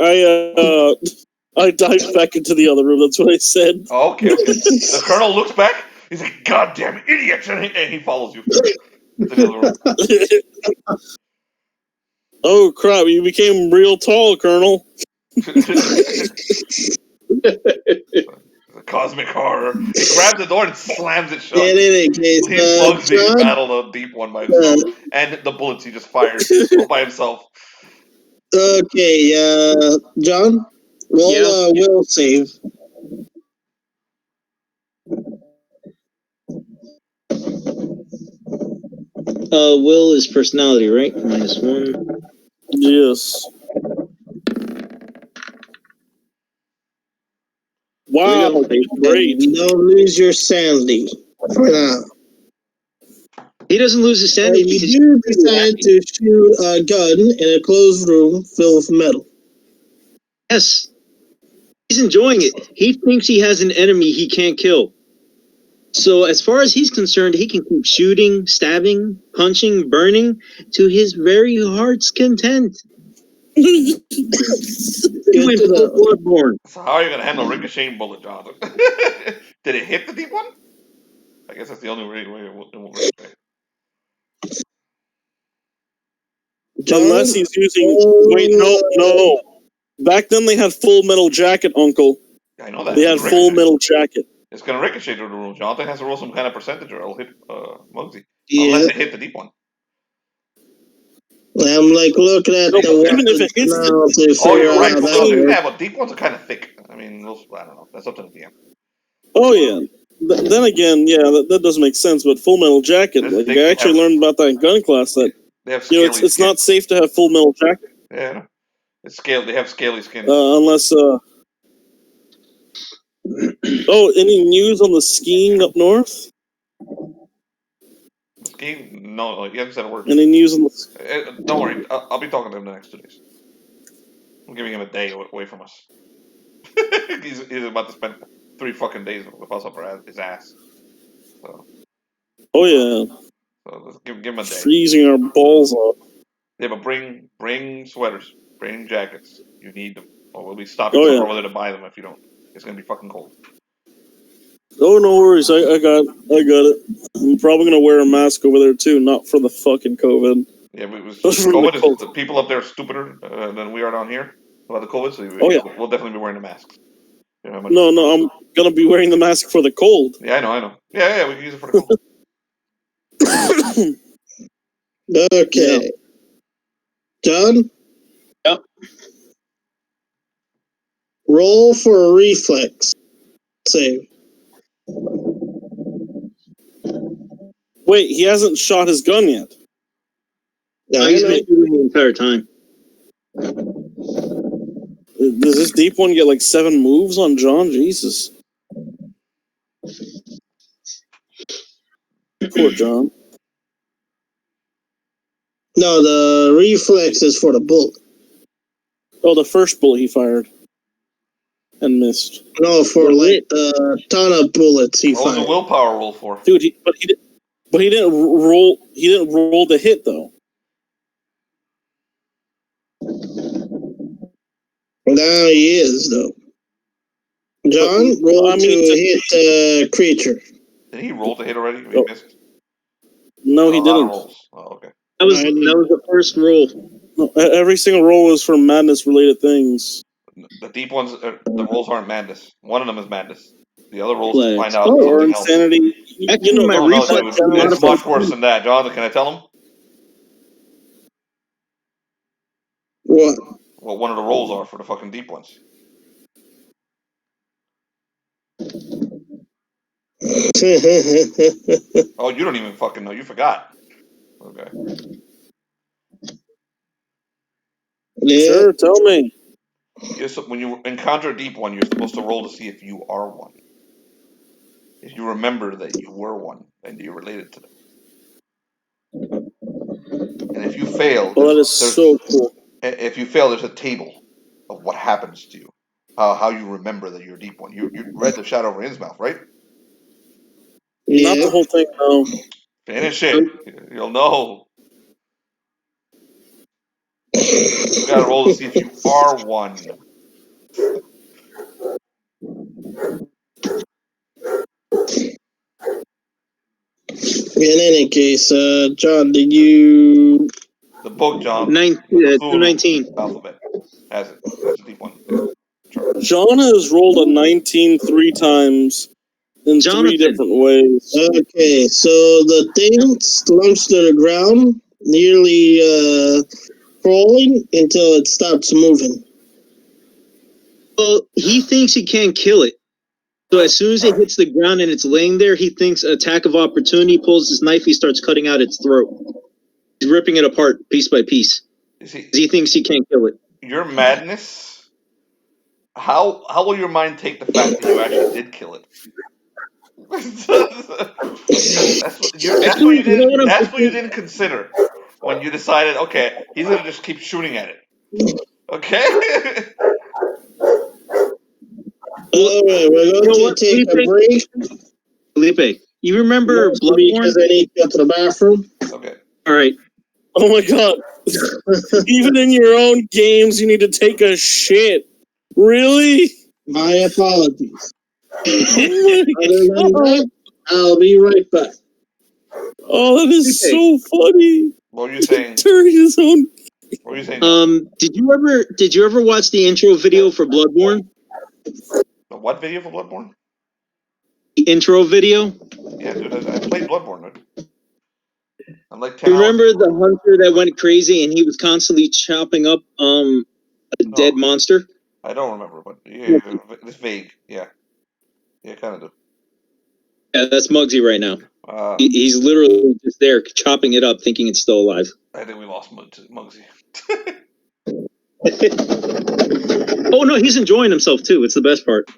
I dived back into the other room. That's what I said. Oh, okay. The Colonel looks back. He's like, "Goddamn idiots!" and he follows you to the other room. Oh crap! You became real tall, Colonel. Cosmic horror. He grabs the door and slams it shut. In any case, Bugsy battled a deep one by himself, and the bullets he just fired all by himself. Okay, John, roll a will save. Will is personality, right? -1. Yes. Wow, great. You don't lose your sanity for now. He doesn't lose his sanity. You decide to shoot a gun in a closed room filled with metal. Yes. He's enjoying it. He thinks he has an enemy he can't kill. So as far as he's concerned, he can keep shooting, stabbing, punching, burning to his very heart's content. So how are you going to handle ricocheting bullet, Jonathan? Did it hit the deep one? I guess that's the only way it will ricochet. Unless he's using... Wait, no. Back then they had Full Metal Jacket, Uncle. I know that. They had Full Metal Jacket. It's going to ricochet through the room. Jonathan has to roll some kind of percentage or it'll hit Muggsy. Yeah. Unless it hit the deep one. I'm like looking at the even if it hits oh, you're right. Yeah, but deep ones are kind of thick. I mean, I don't know. That's up to the DM. Oh, yeah. Then again, yeah, that doesn't make sense. But Full Metal Jacket, like, I actually learned about that in gun class. That it's not safe to have Full Metal Jacket. Yeah, it's scaled. They have scaly skin. Unless. Oh, any news on the skiing up north? Skiing? No, he hasn't said a word. Any news on the? Don't worry, I'll be talking to him the next 2 days. I'm giving him a day away from us. he's about to spend 3 fucking days with us up his ass. So. Oh yeah. So let's give him a day. Freezing our balls off. Yeah, but bring sweaters, bring jackets. You need them, or we'll be stopping over there to buy them if you don't. It's gonna be fucking cold. Oh, no worries. I got it. I'm probably gonna wear a mask over there too, not for the fucking COVID. Yeah, COVID the people up there are stupider than we are down here about the COVID. So we'll definitely be wearing the masks. No, I'm gonna be wearing the mask for the cold. Yeah, I know. Yeah, we can use it for the cold. Okay. Yeah. Done? Yep. Roll for a reflex save. Wait, he hasn't shot his gun yet. No, he's been shooting the entire time. Does this deep one get like 7 moves on John? Jesus. Poor John. No, the reflex is for the bullet. Oh, the first bullet he fired. and missed. No, for like the ton of bullets he What was the fired. willpower roll for? Dude, he didn't roll. He didn't roll the hit though. Now he is though. John, roll to hit the creature. Did he roll to hit already? He missed. No, he A lot of didn't. rolls. Oh, okay. That was the first roll. No, every single roll is for madness-related things. The deep ones, the rolls aren't madness. One of them is madness. The other rolls Flags. to find out Or something else. insanity. Actually, You know, my No, reflex dude, is it's much worse than that. Jonathan, can I tell him? What? What one of the rolls are for the fucking deep ones? Oh, you don't even fucking know. You forgot. Okay. Yeah. Sure, tell me. When you encounter a deep one, you're supposed to roll to see if you are one. If you remember that you were one and you're related to them. And if you fail, Well, that is so cool. If you fail, there's a table of what happens to you. How you remember that you're a deep one. You read the shadow over his mouth, right? Yeah. Not the whole thing, no. Finish it. You'll know. You gotta roll to see if you are one. In any case, John, did you... The book, John. 19. Alphabet. Has it. That's a deep one. Yeah. Sure. John has rolled a 19 3 times in Jonathan. 3 different ways. Okay, so the thing slumps to the ground, nearly crawling until it stops moving. Well, he thinks he can't kill it. So as soon as it hits the ground and it's laying there, he thinks attack of opportunity, pulls his knife, he starts cutting out its throat. He's ripping it apart piece by piece. He thinks he can't kill it. Your madness. How will your mind take the fact that you actually did kill it? That's what you didn't consider when you decided. Okay, he's gonna just keep shooting at it. Okay. Alright, we're going to take a break. Felipe, you remember Bloodborne? Because I need to go to the bathroom. Okay. All right. Oh my god. Even in your own games, you need to take a shit. Really? My apologies. Oh my god. I'll be right back. Oh, that is so funny. What were you saying? During his own. What were you saying? Did you ever watch the intro video for Bloodborne? The what video for Bloodborne? The intro video? Yeah, dude, I played Bloodborne, dude. I'm like 10 You remember the hunter that went crazy and he was constantly chopping up a dead monster? I don't remember, but yeah, it's vague. Yeah. Yeah, kind of do. Yeah, that's Muggsy right now. He's literally just there chopping it up, thinking it's still alive. I think we lost Muggsy. Oh no, he's enjoying himself too. It's the best part.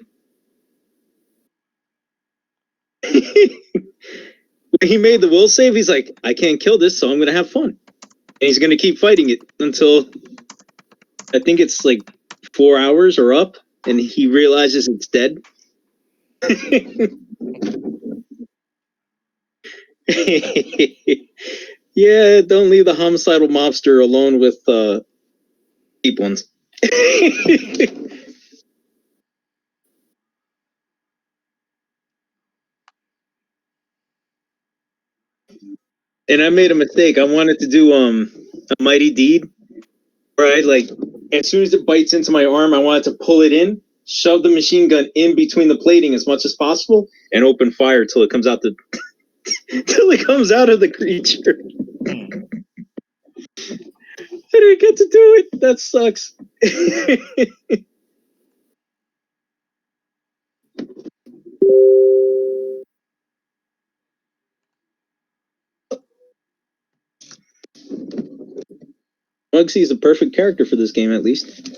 When he made the will save, he's like, I can't kill this, so I'm gonna have fun. And he's gonna keep fighting it until I think it's like 4 hours or up, and he realizes it's dead. Yeah, don't leave the homicidal mobster alone with deep ones. And I made a mistake. I wanted to do a mighty deed, right? Like as soon as it bites into my arm, I wanted to pull it in, shove the machine gun in between the plating as much as possible, and open fire till it comes out till it comes out of the creature. I didn't get to do it. That sucks. Muggsy is a perfect character for this game, at least.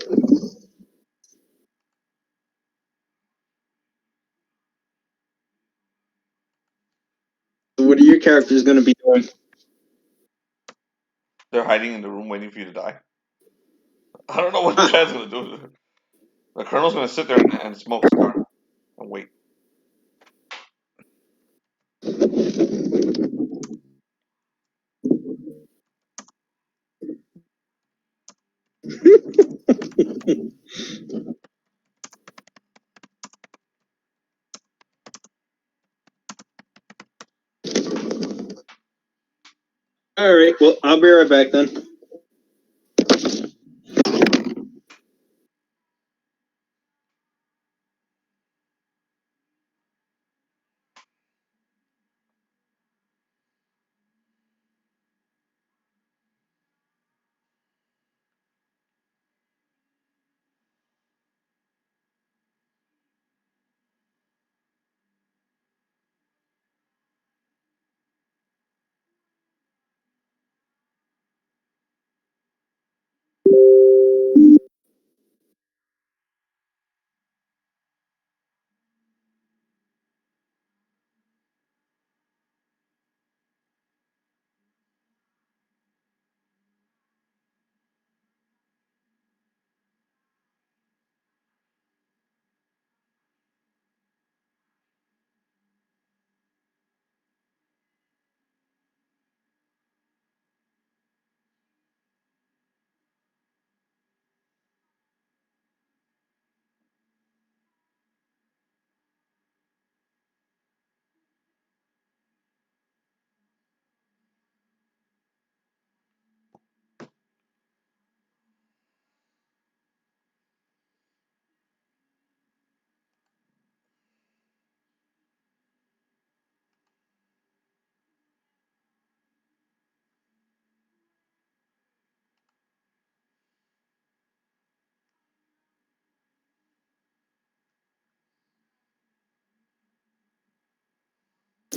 What are your characters going to be doing? They're hiding in the room waiting for you to die. I don't know what Chad's gonna do. The Colonel's going to sit there and smoke a cigar and wait. All right. Well, I'll be right back then.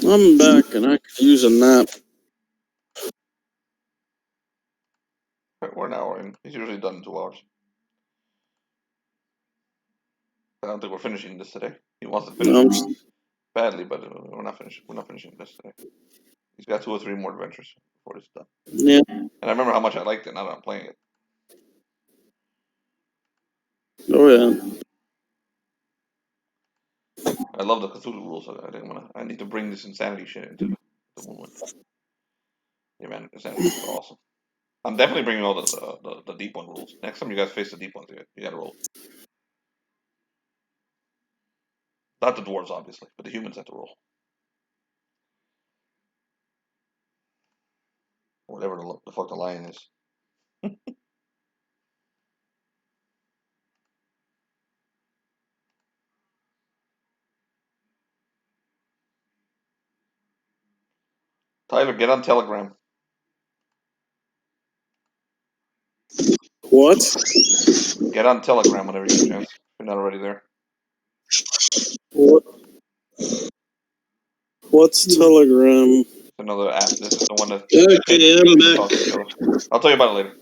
I'm back and I could use a nap. We're an hour in. He's usually done in 2 hours. I don't think we're finishing this today. He wants to finish it badly, but we're not finishing. We're not finishing this today. He's got 2 or 3 more adventures before this is done. Yeah. And I remember how much I liked it. Now that I'm playing it. Oh yeah. I love the Cthulhu rules. I need to bring this insanity shit into the movement. Yeah, man, insanity rules are awesome. I'm definitely bringing all the deep one rules. Next time you guys face the deep ones, you gotta roll. Not the dwarves, obviously, but the humans have to roll. Whatever the fuck the lion is. Tyler, get on Telegram. What? Get on Telegram whenever you get a chance. If you're not already there. What? What's Telegram? It's another app. This is the one that Okay, I'm people back. talk to each other. I'll tell you about it later.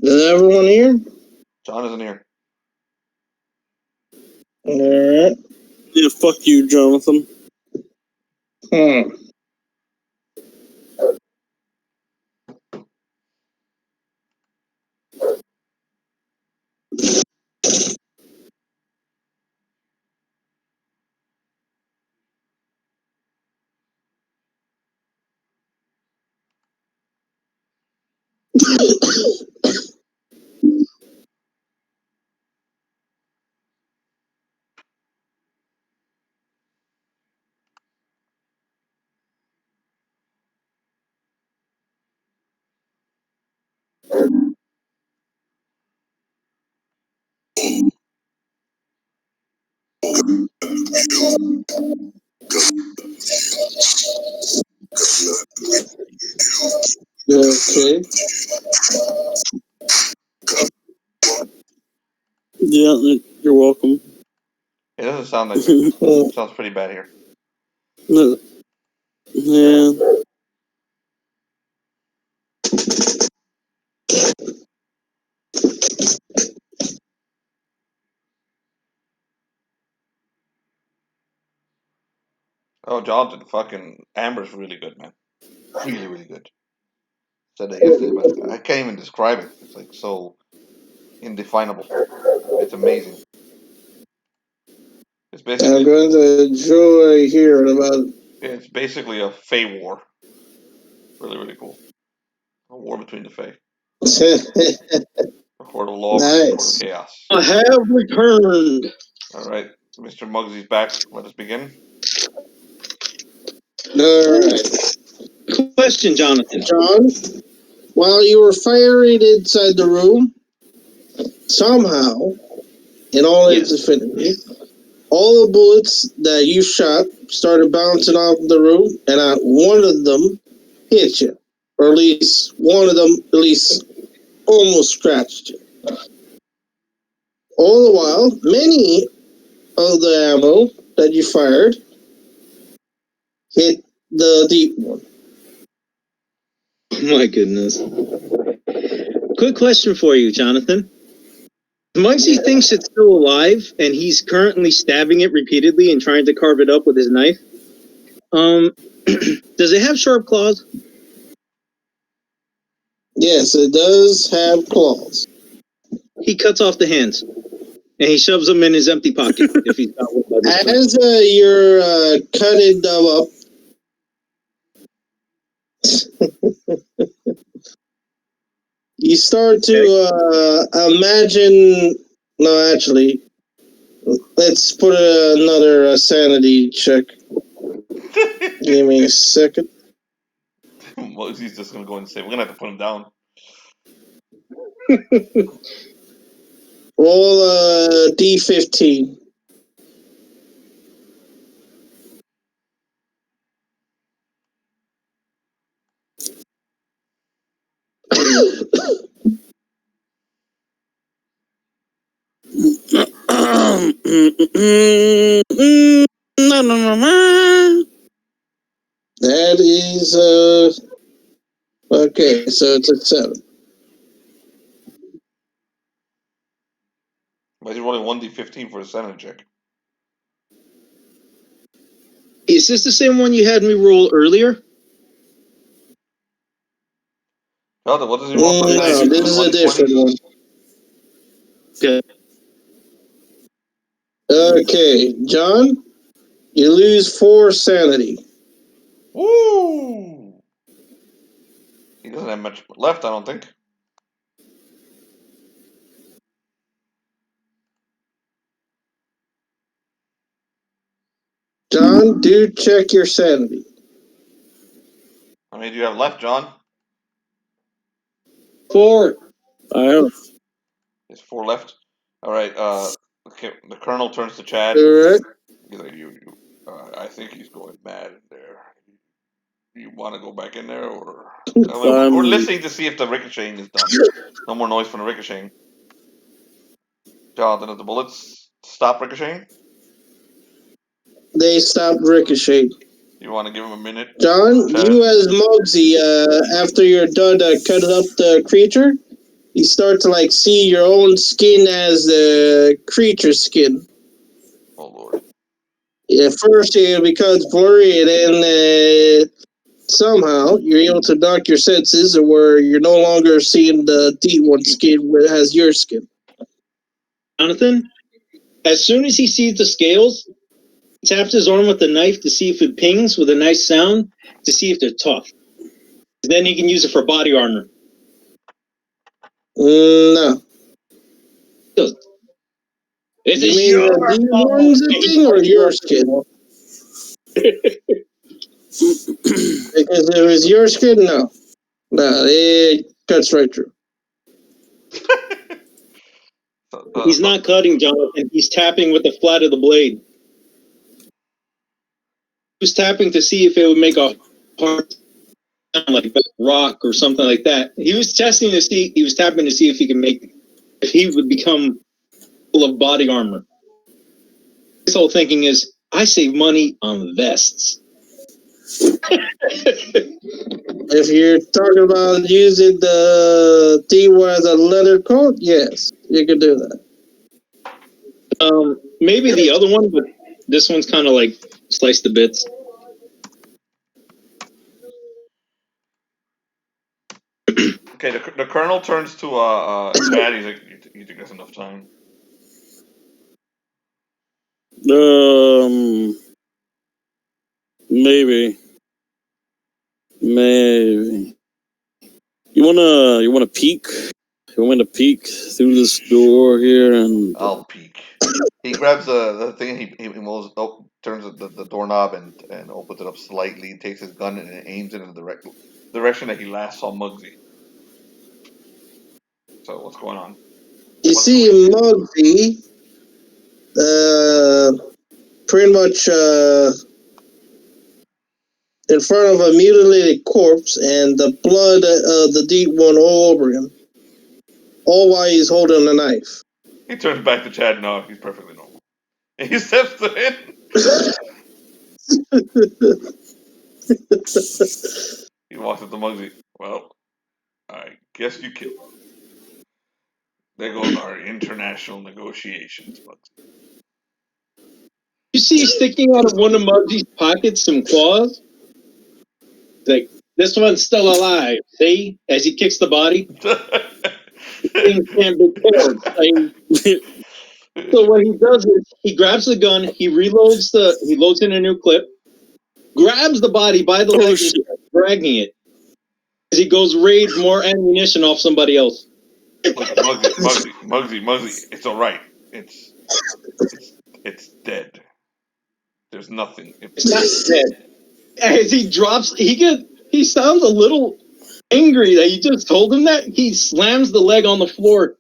Is everyone here? John isn't here. Alright. Yeah, fuck you, Jonathan. Okay. Yeah, you're welcome. It doesn't sound like it. It sounds pretty bad here. No. Yeah. Oh, Jonathan, fucking Amber's really good, man. Really, really good. Said that yesterday, but I can't even describe it. It's like so indefinable. It's amazing. It's I'm basically going to enjoy hearing about it. it's basically a Fae war. Really, really cool. A war between the Fae. A horde of law versus a horde of Nice. chaos. I have returned. All right, Mr. Muggsy's back. Let us begin. All right. Question, Jonathan. John, while you were firing inside the room, somehow, in all its affinity, all the bullets that you shot started bouncing off the roof, and not one of them hit you. Or at least one of them, at least almost scratched you. All the while, many of the ammo that you fired hit the deep one. Oh my goodness. Quick question for you, Jonathan. Muggsy thinks it's still alive, and he's currently stabbing it repeatedly and trying to carve it up with his knife. Does it have sharp claws? Yes, it does have claws. He cuts off the hands, and he shoves them in his empty pocket if he's got one by this time. As you're cutting them up, you start to imagine. No, actually, let's put another sanity check. Give me a second. Muggsy's just gonna go and say we're gonna have to put him down. Roll a D15. That is okay. So it's a 7. But he's rolling 1d15 for a sanity check. Is this the same one you had me roll earlier? Jonathan, what does he roll for No, sanity? this is a 1d20? different one. Okay. Okay, John, you lose 4 sanity. Woo! He doesn't have much left, I don't think. John, do check your sanity. How many do you have left, John? 4. I have. There's 4 left. All right. Okay, the colonel turns to Chad. Correct. He's like, I think he's going mad in there. You want to go back in there, or we're listening to see if the ricocheting is done. No more noise from the ricocheting. Jonathan, have the bullets stop ricocheting? They stopped ricocheting. You want to give him a minute? John, Chad? you as Muggsy, after you're done cutting up the creature, you start to like see your own skin as the creature's skin. Oh Lord. Yeah, first it becomes blurry, and then somehow you're able to knock your senses, where you're no longer seeing the D1 skin where it has your skin. Jonathan, as soon as he sees the scales, he taps his arm with the knife to see if it pings with a nice sound to see if they're tough. Then he can use it for body armor. No. This You is mean your the fault. D1's a thing or your skin? Because if it's your skin, no. No, it cuts right through. He's not cutting, Jonathan. He's tapping with the flat of the blade. He was tapping to see if it would make a hard sound like rock or something like that. He was testing to see. He was tapping to see if he would become full of body armor. His whole thinking is, I save money on vests. If you're talking about using the D1 as a leather coat, yes, you can do that. Maybe the other one, but this one's kind of like sliced to bits. Okay, the colonel turns to Chad. He's like, "You think that's enough time?" Maybe. You wanna peek? You want me to peek through this door here and? I'll peek. He grabs the thing. He moves, turns the doorknob and opens it up slightly. Takes his gun and aims it in the direction that he last saw Muggsy. So what's going on? You see Muggsy, pretty much in front of a mutilated corpse, and the blood of the deep one all over him. All while he's holding a knife. He turns back to Chad. No, he's perfectly normal. And he steps in. He walks up to Muggsy. Well, I guess you killed him. There goes our international negotiations, Muggsy. You see sticking out of one of Muggsy's pockets some claws? Like, this one's still alive. See? As he kicks the body. Things can't be killed. So what he does is he grabs the gun, he loads in a new clip, grabs the body by the leg and starts dragging it. As he goes raid more ammunition off somebody else. Muggsy, it's all right. It's dead. There's nothing. It's not dead. As he drops, he sounds a little angry that you just told him that. He slams the leg on the floor.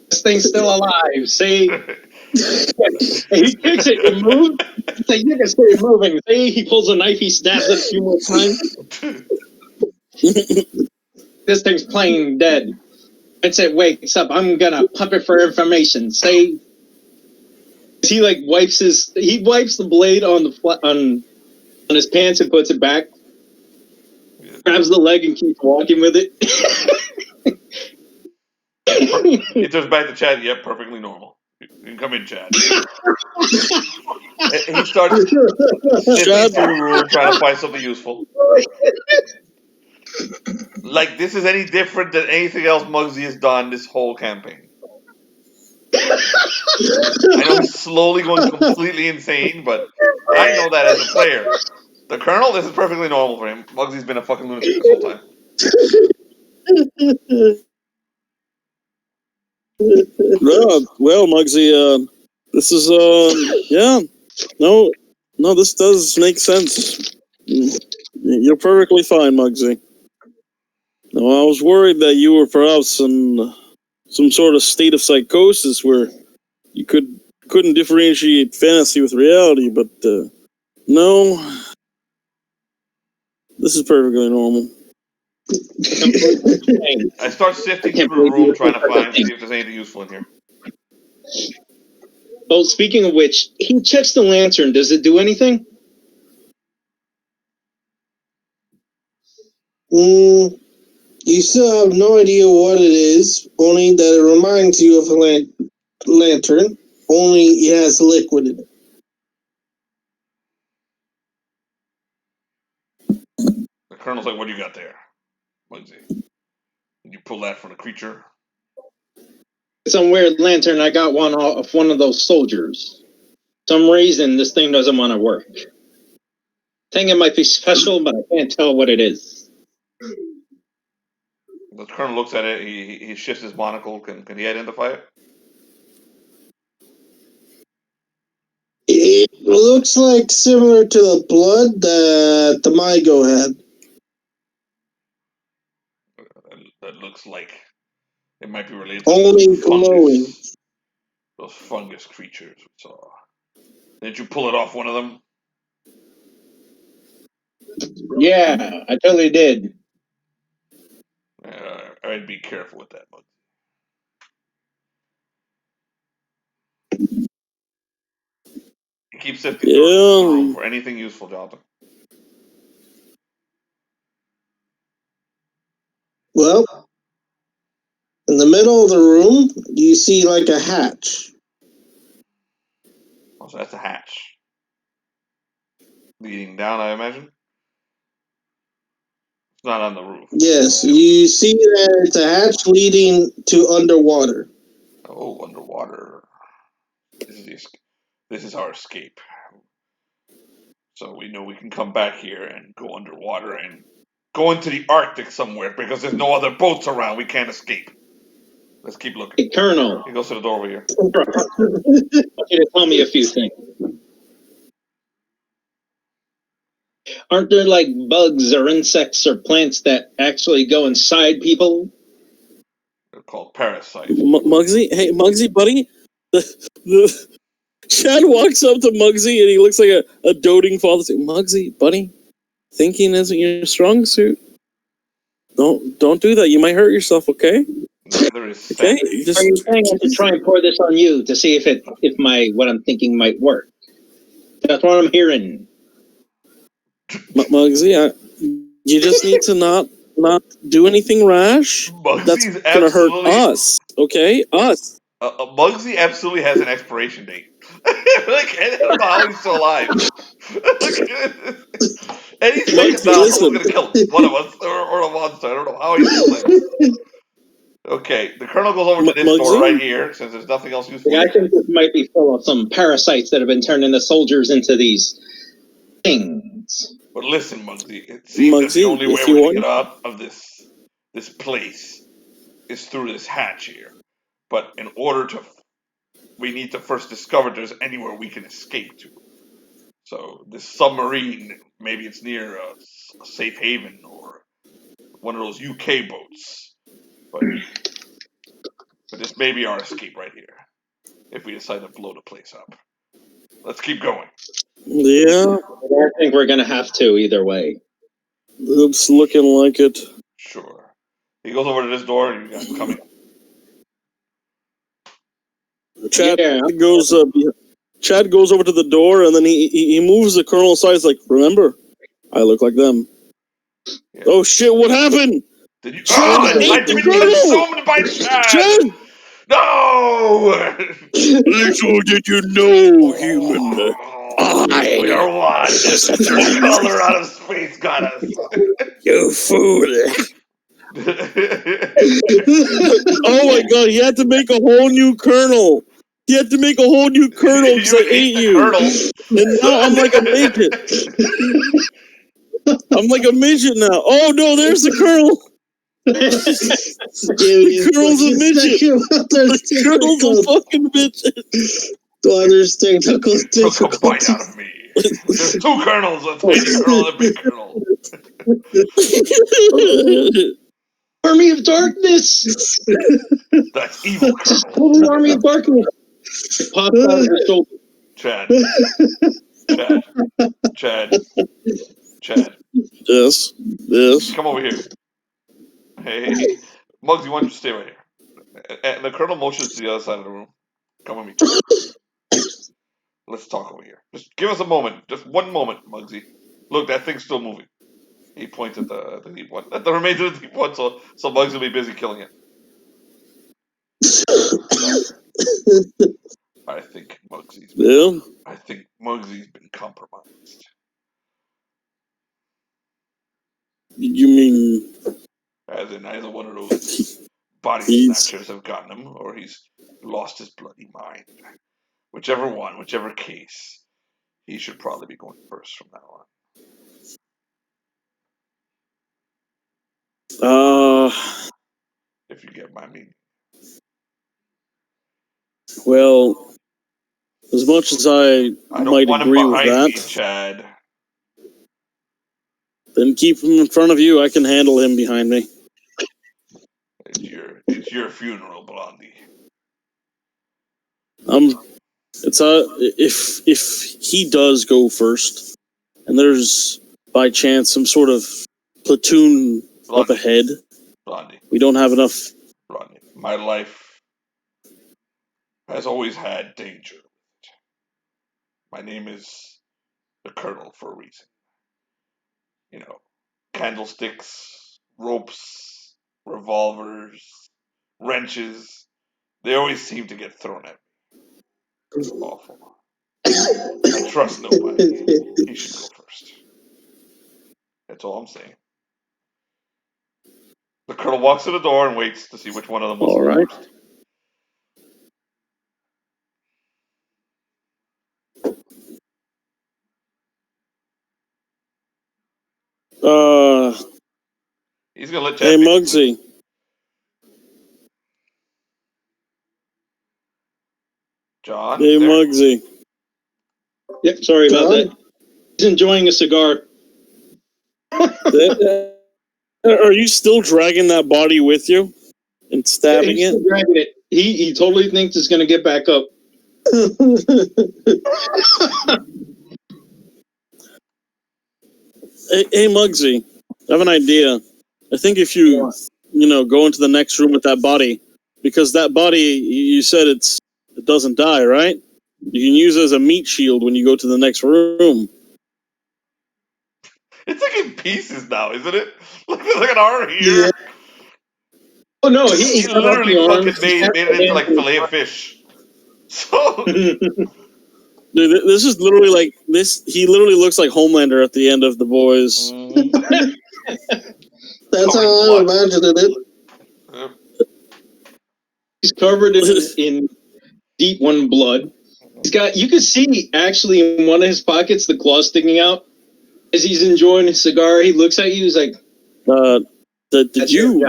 This thing's still alive. See? He kicks it, it moves. So you can see it moving. See? He pulls a knife, he stabs it a few more times. This thing's playing dead. It said, wakes up, I'm gonna pump it for information. See? He wipes the blade on his pants and puts it back. Grabs the leg and keeps walking with it. He turns back to Chad. Yep, perfectly normal. You can come in, Chad. He starts sifting through the room trying to find something useful. Like this is any different than anything else Muggsy has done this whole campaign. I know he's slowly going completely insane, but I know that as a player. The Colonel, this is perfectly normal for him. Muggsy's been a fucking lunatic this whole time. Well, Muggsy, this is no, this does make sense. You're perfectly fine, Muggsy. No, I was worried that you were perhaps in some sort of state of psychosis where you couldn't differentiate fantasy with reality, but no, this is perfectly normal. I start sifting through the room trying to see if there's anything useful in here. Oh, speaking of which, he checks the lantern. Does it do anything? You still have no idea what it is, only that it reminds you of a lantern, only it has liquid in it. The Colonel's like, what do you got there? Muggsy? Did you pull that from the creature? Some weird lantern. I got one off one of those soldiers. Some reason this thing doesn't want to work. I think it might be special, but I can't tell what it is. The Colonel looks at it. He shifts his monocle. Can he identify it? It looks like similar to the blood that the Mygo had. That looks like it might be related Only to glowing. those fungus creatures we saw. Did you pull it off one of them? Yeah, I totally did. I'd be careful with that, Muggsy. He keeps sifting through the room for anything useful, Jonathan. Well, in the middle of the room, you see like a hatch. Oh, so that's a hatch. Leading down, I imagine? not on the roof. Yes, you see that it's a hatch leading to underwater. Oh, underwater. This is our escape. So we know we can come back here and go underwater and go into the Arctic somewhere because there's no other boats around. We can't escape. Let's keep looking. Hey, Colonel. He goes to the door over here. I want you to tell me a few things. Aren't there like bugs or insects or plants that actually go inside people? They're called parasites. Muggsy? Hey, Muggsy, buddy? Chad walks up to Muggsy and he looks like a doting father. Muggsy, buddy, thinking isn't your strong suit. Don't do that. You might hurt yourself, okay? Neither is okay. Are you saying I should try and pour this on you to see if my what I'm thinking might work? That's what I'm hearing. Muggsy, you just need to not do anything rash. That's gonna hurt us, okay? Us. Muggsy absolutely has an expiration date. Like, I don't know how he's still alive. Any second now, someone's gonna kill him. One of us or a monster. I don't know how he's still there. Okay, the Colonel goes over to this door right here, since there's nothing else useful. I think this might be full of some parasites that have been turning the soldiers into these things. But listen, Muggsy, it seems that the only way we're going to get out of this place is through this hatch here. But in order to, we need to first discover if there's anywhere we can escape to. So this submarine, maybe it's near a safe haven or one of those UK boats. But this may be our escape right here, if we decide to blow the place up. Let's keep going. Yeah. I think we're going to have to either way. It's looking like it. Sure. He goes over to this door, and you guys coming. Chad goes over to the door, and then he moves the Colonel aside. He's like, remember, I look like them. Yeah. Oh, shit, what happened? Did you... I've been consumed by Chad! No! Little did you know, human. We are one. The color out of space got us. You fool. Oh my god, he had to make a whole new Colonel. He had to make a whole new Colonel because I ate you. And now I'm like a midget. I'm like a midget now. Oh no, there's the Colonel. The Colonel's a midget. The Colonel's a fucking midget. Don't understand technical difficulties. Took a bite out of me. There's two Colonels, a tiny Colonel and a big Colonel. Army of Darkness! That's evil Colonel. Total Army of Darkness! Pops out of her shoulder. Chad. Yes. Come over here. Hey. Muggsy, why don't you stay right here? And the Colonel motions to the other side of the room. Come with me. Let's talk over here. Just give us a moment. Just one moment, Muggsy. Look, that thing's still moving. He points at the deep one. At the remainder of the deep one, so Muggsy will be busy killing it. I think Muggsy's been compromised. You mean... As in either one of those body snatchers have gotten him, or he's lost his bloody mind. Whichever case, he should probably be going first from now on. If you get my meaning. Well, as much as I might agree with that, me, Chad. Then keep him in front of you. I can handle him behind me. It's your funeral, Blondie. It's if he does go first, and there's by chance some sort of platoon up ahead, Blondie. We don't have enough. Blondie, my life has always had danger. My name is the Colonel for a reason. You know, candlesticks, ropes, revolvers, wrenches. They always seem to get thrown at me. It's awful. I trust nobody. He should go first. That's all I'm saying. The colonel walks to the door and waits to see which one of them will All speak right. first. He's gonna let Chad. Hey, Muggsy. John. Hey, Muggsy. Yep, sorry about that. He's enjoying a cigar. Are you still dragging that body with you and stabbing He's it? still dragging it. He totally thinks it's going to get back up. Hey, Muggsy. I have an idea. I think if you go into the next room with that body, because that body, you said it doesn't die, right? You can use it as a meat shield when you go to the next room. It's like in pieces now, isn't it? Look at an arm here. Yeah. Oh no, he literally fucking made it into like fillet of fish. So dude, this is literally like this. He literally looks like Homelander at the end of The Boys. That's how I'm imagining it. Yep. He's covered in deep one blood. He's got. You can see actually in one of his pockets the claw sticking out. As he's enjoying his cigar, he looks at you. He's like, Did you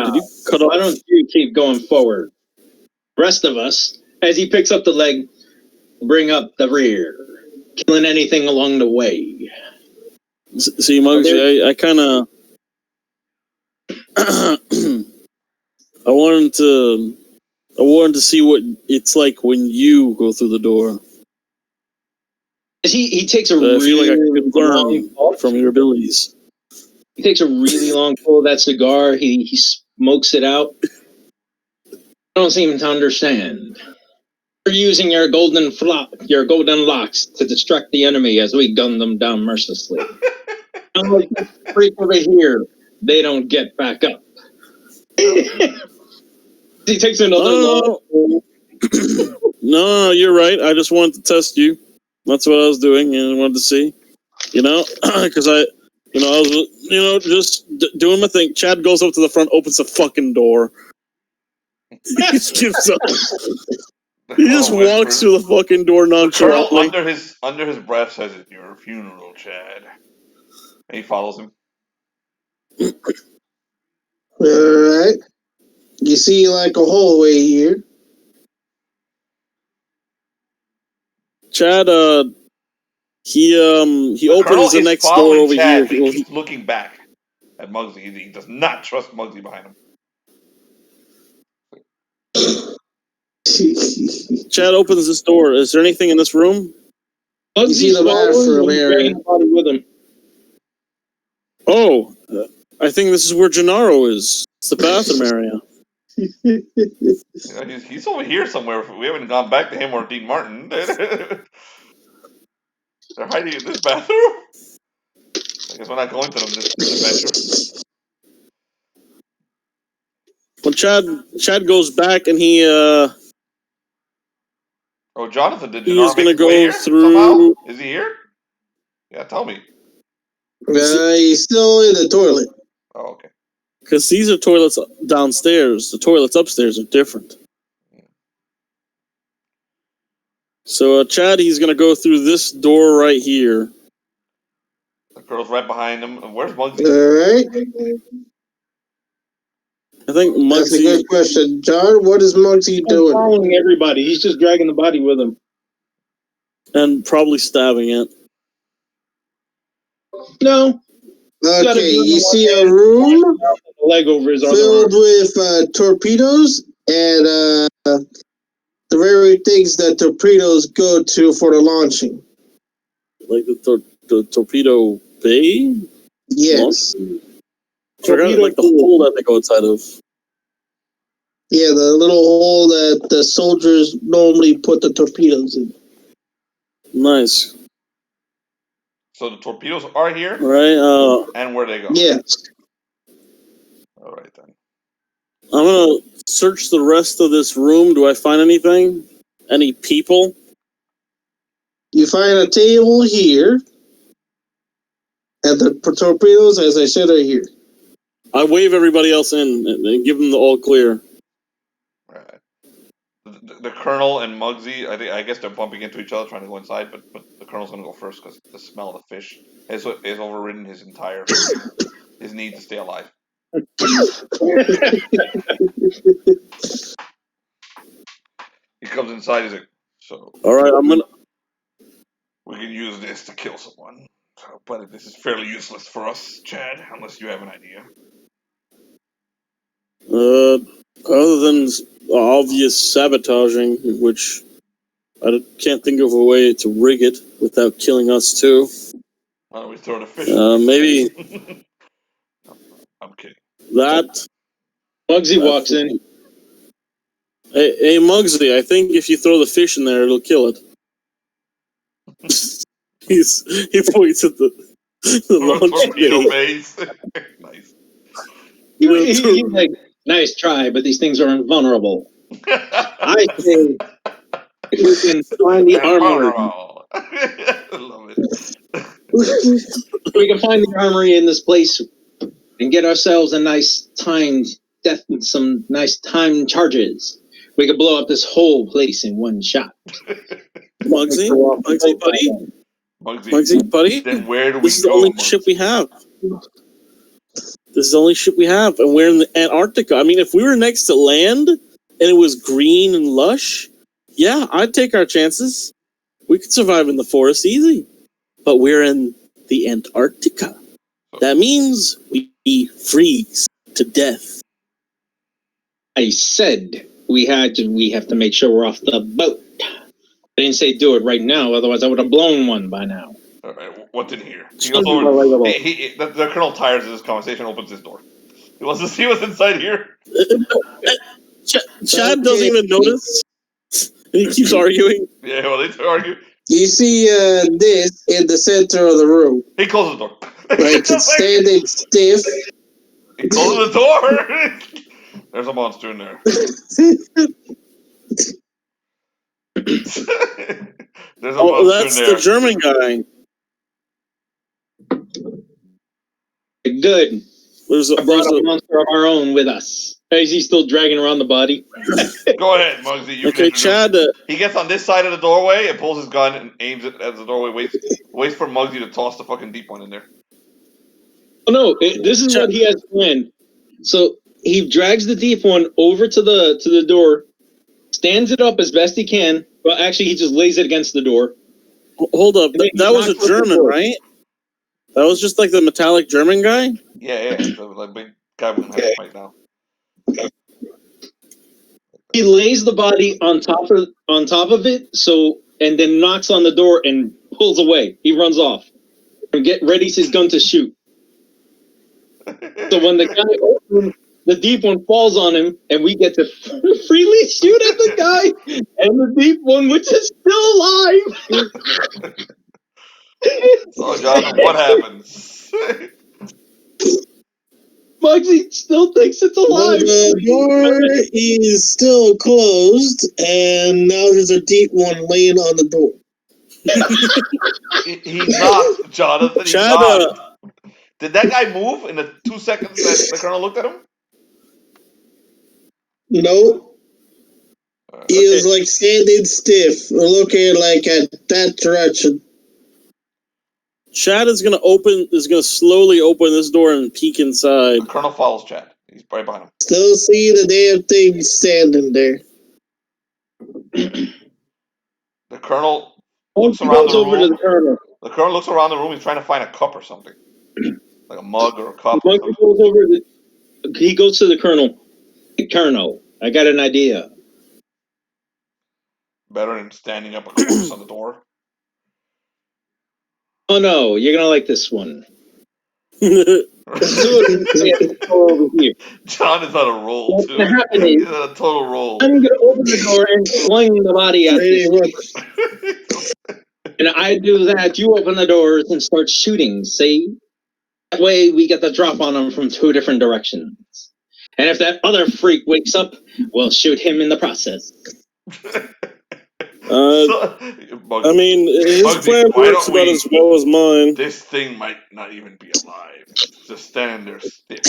cut off? Why don't you keep going forward? Rest of us, as he picks up the leg, bring up the rear, killing anything along the way. See, Muggsy, I kind of, I wanted to see what it's like when you go through the door. He takes a I feel like I really could learn from your abilities. He takes a really long pull of that cigar. He smokes it out. I don't seem to understand. You're using your golden locks to distract the enemy as we gun them down mercilessly. Unlike this freak over here, they don't get back up. He takes another long pull. No, you're right. I just wanted to test you. That's what I was doing, and I wanted to see, because I was, just doing my thing. Chad goes up to the front, opens the fucking door. He just gives up. He just walks through the fucking door nonchalantly. Under his breath says, "It's your funeral, Chad." And he follows him. Alright. You see like a hallway here. Chad, he opens the next door over Chad, here. He's looking back at Muggsy. He does not trust Muggsy behind him. Chad opens this door. Is there anything in this room? You see the bathroom area. With him. Oh, I think this is where Gennaro is. It's the bathroom area. He's over here somewhere. We haven't gone back to him or Dean Martin. They're hiding in this bathroom? I guess we're not going to them this adventure. When Chad goes back and he Oh, Jonathan, did he is Gennaro going to go through. somehow? Is he here? Yeah, tell me. He's still in the toilet. Oh, okay. Because these are toilets downstairs. The toilets upstairs are different. So, Chad, he's going to go through this door right here. The girl's right behind him. Where's Muggsy? Alright. I think Muggsy... That's a good question. John, what is Muggsy doing? Following everybody. He's just dragging the body with him. And probably stabbing it. No. Okay, you see a room leg over his filled with torpedoes and the very things that torpedoes go to for the launching. Like the torpedo bay? Yes. Forgot like the hole that they go inside of. Yeah, the little hole that the soldiers normally put the torpedoes in. Nice. So the torpedoes are here? Right, and where they go? Yes. Alright then. I'm gonna search the rest of this room. Do I find anything? Any people? You find a table here. And the torpedoes, as I said, are here. I wave everybody else in and give them the all clear. Right. The Colonel and Muggsy, I guess they're bumping into each other trying to go inside, but the Colonel's going to go first because the smell of the fish has overridden his entire his need to stay alive. He comes inside. He's like, "So, all right, we can use this to kill someone, but this is fairly useless for us, Chad, unless you have an idea." Other than obvious sabotaging, which I can't think of a way to rig it without killing us too. We throw the fish. Maybe. I'm kidding. That. Muggsy walks in. Hey, Muggsy, I think if you throw the fish in there, it'll kill it. He points at the launch base. Nice. He's like, nice try, but these things are invulnerable. I think we can find the armory. I love it. We can find the armory in this place and get ourselves a nice timed death and some nice timed charges. We could blow up this whole place in one shot. Muggsy, buddy. Then where do we go? This is the only ship we have. This is the only ship we have, and we're in the Antarctica. I mean, if we were next to land and it was green and lush, yeah, I'd take our chances. We could survive in the forest easy. But we're in the Antarctica. That means we freeze to death. I said we have to make sure we're off the boat. I didn't say do it right now, otherwise I would have blown one by now. All right, what's in here? He goes over, the Colonel tires of this conversation, opens his door. He wants to see what's inside here. Chad doesn't even notice. He keeps arguing. Yeah, well, they argue. You see this in the center of the room. He closes the door. Like it's standing stiff. He closes the door. There's a monster in there. There's a monster that's in there. the German guy. Good. I brought a monster of our own with us. Is he still dragging around the body? Go ahead, Muggsy. Okay, Chad. He gets on this side of the doorway and pulls his gun and aims it at the doorway. Waits for Muggsy to toss the fucking deep one in there. Oh no! This is what he has planned. So he drags the deep one over to the door, stands it up as best he can. Well, actually, he just lays it against the door. Hold up, that was a German, right? That was just like the metallic German guy? Yeah, the big guy with the head right now. He lays the body on top of it, and then knocks on the door and pulls away. He runs off and readies his gun to shoot. So when the guy opens, the deep one falls on him, and we get to freely shoot at the guy and the deep one, which is still alive. So, Jonathan, what happens? Muggsy still thinks it's alive. The door is still closed, and now there's a deep one laying on the door. He's not, Jonathan. He's not. Did that guy move in the 2 seconds that the Colonel looked at him? No. He was like standing stiff, looking like at that direction. Chad is gonna slowly open this door and peek inside. The Colonel follows Chad. He's right behind him. Still see the damn thing standing there. The Colonel looks around the room. The Colonel. The Colonel looks around the room. He's trying to find a cup or something, like a mug or a cup. He goes to the Colonel. Hey, Colonel, I got an idea. Better than standing up a corpse on the door. Oh no, you're gonna like this one. John is on a roll too. He's on a total roll. I'm gonna open the door and sling the body at this. And I do that. You open the doors and start shooting. See, that way we get the drop on them from 2 different directions. And if that other freak wakes up, we'll shoot him in the process. I mean, his plan works about as well as mine. This thing might not even be alive. It's just standing there stiff.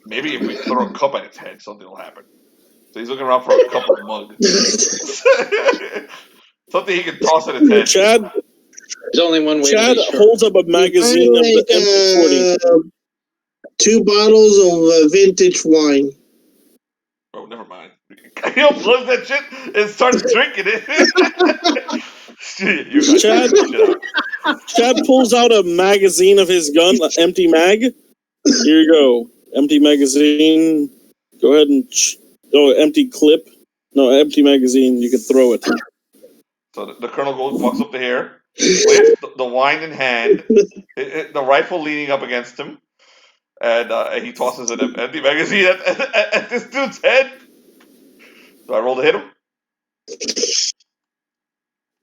Maybe if we throw a cup at its head, something will happen. So he's looking around for a cup or mug. Something he can toss at its head. Chad, there's only one way Chad to be sure. holds up a magazine of the MP40. 2 bottles of vintage wine. Oh, never mind. He unplugs that shit and starts drinking it. Chad pulls out a magazine of his gun, an empty mag. Here you go. Empty magazine. Go ahead and... empty clip. No, empty magazine. You can throw it. So the colonel walks up to here with the wine in hand, the rifle leaning up against him, and he tosses an empty magazine at this dude's head. Do I roll to hit him?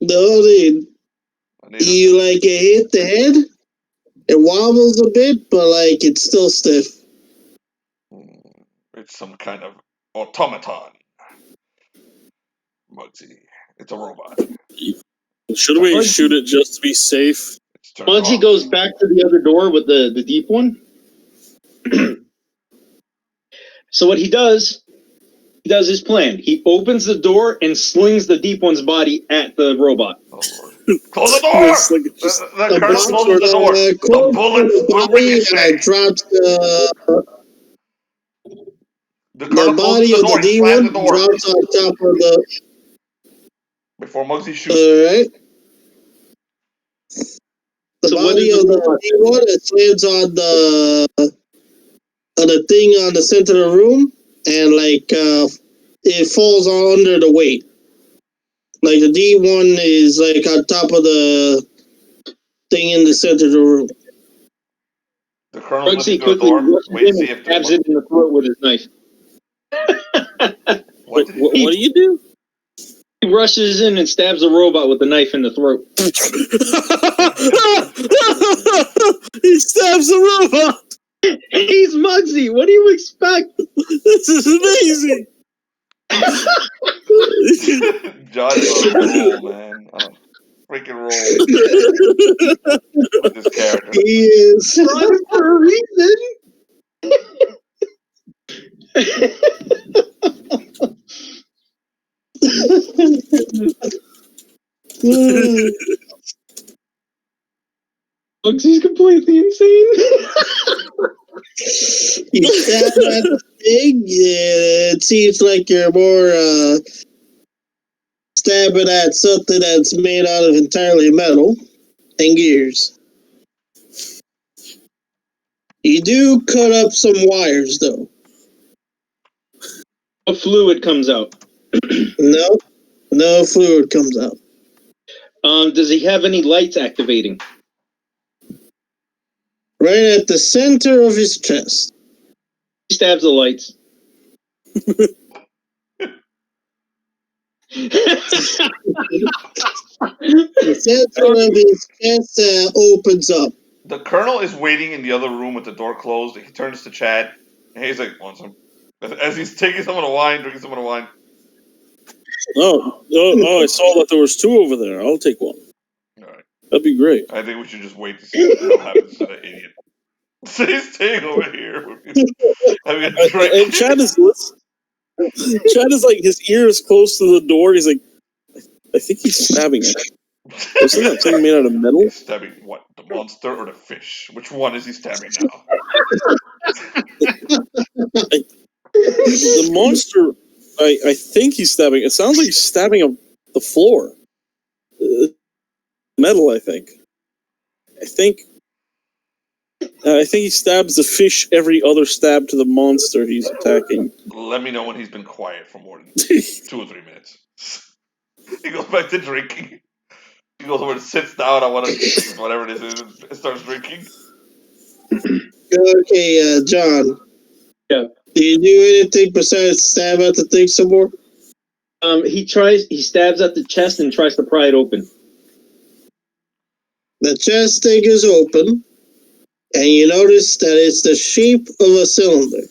No, dude. You hit the head. It wobbles a bit, but it's still stiff. It's some kind of automaton. Muggsy. It's a robot. Should we shoot it just to be safe? Muggsy goes back to the other door with the deep one. So what he does his plan. He opens the door and slings the deep one's body at the robot. Oh, close the door! The colonel closes the door. The bullets will ricochet. Drops the body of the D1 drops on top of the... Before Muggsy shoots. Alright. The body of the D1 lands on the thing on the center of the room, and it falls under the weight. The D1 is on top of the thing in the center of the room. The colonel lifts the door. Wait and see if stabs it in the throat with his knife. What do you do? He rushes in and stabs a robot with a knife in the throat. He stabs the robot. He's Muggsy. What do you expect? This is amazing. John is on a roll, man. On a freaking roll. With this character. He is. For a reason. Muggsy's completely insane. You stab at the thing, it seems like you're more stabbing at something that's made out of entirely metal and gears. You do cut up some wires, though. A fluid comes out. No fluid comes out. Does he have any lights activating? Right at the center of his chest. He stabs the lights. The center of his chest opens up. The colonel is waiting in the other room with the door closed. He turns to Chad, and he's like, "Want some?" As he's taking some of the wine, drinking some of the wine. Oh! I saw that there was 2 over there. I'll take one. All right. That'd be great. I think we should just wait to see what the hell happens to that idiot. So he's staying over here. Having a drink. And Chad is his ear is close to the door. He's like, I think he's stabbing it. Isn't that thing made out of metal? He's stabbing what? The monster or the fish? Which one is he stabbing now? The monster, I think he's stabbing. It sounds like he's stabbing the floor. Metal, I think. I think he stabs the fish every other stab to the monster he's attacking. Let me know when he's been quiet for more than 2 or 3 minutes. He goes back to drinking. He goes over and sits down on whatever this is and starts drinking. Okay, John. Yeah. Do you do anything besides stab at the thing some more? He stabs at the chest and tries to pry it open. The chest thing is open, and you notice that it's the shape of a cylinder.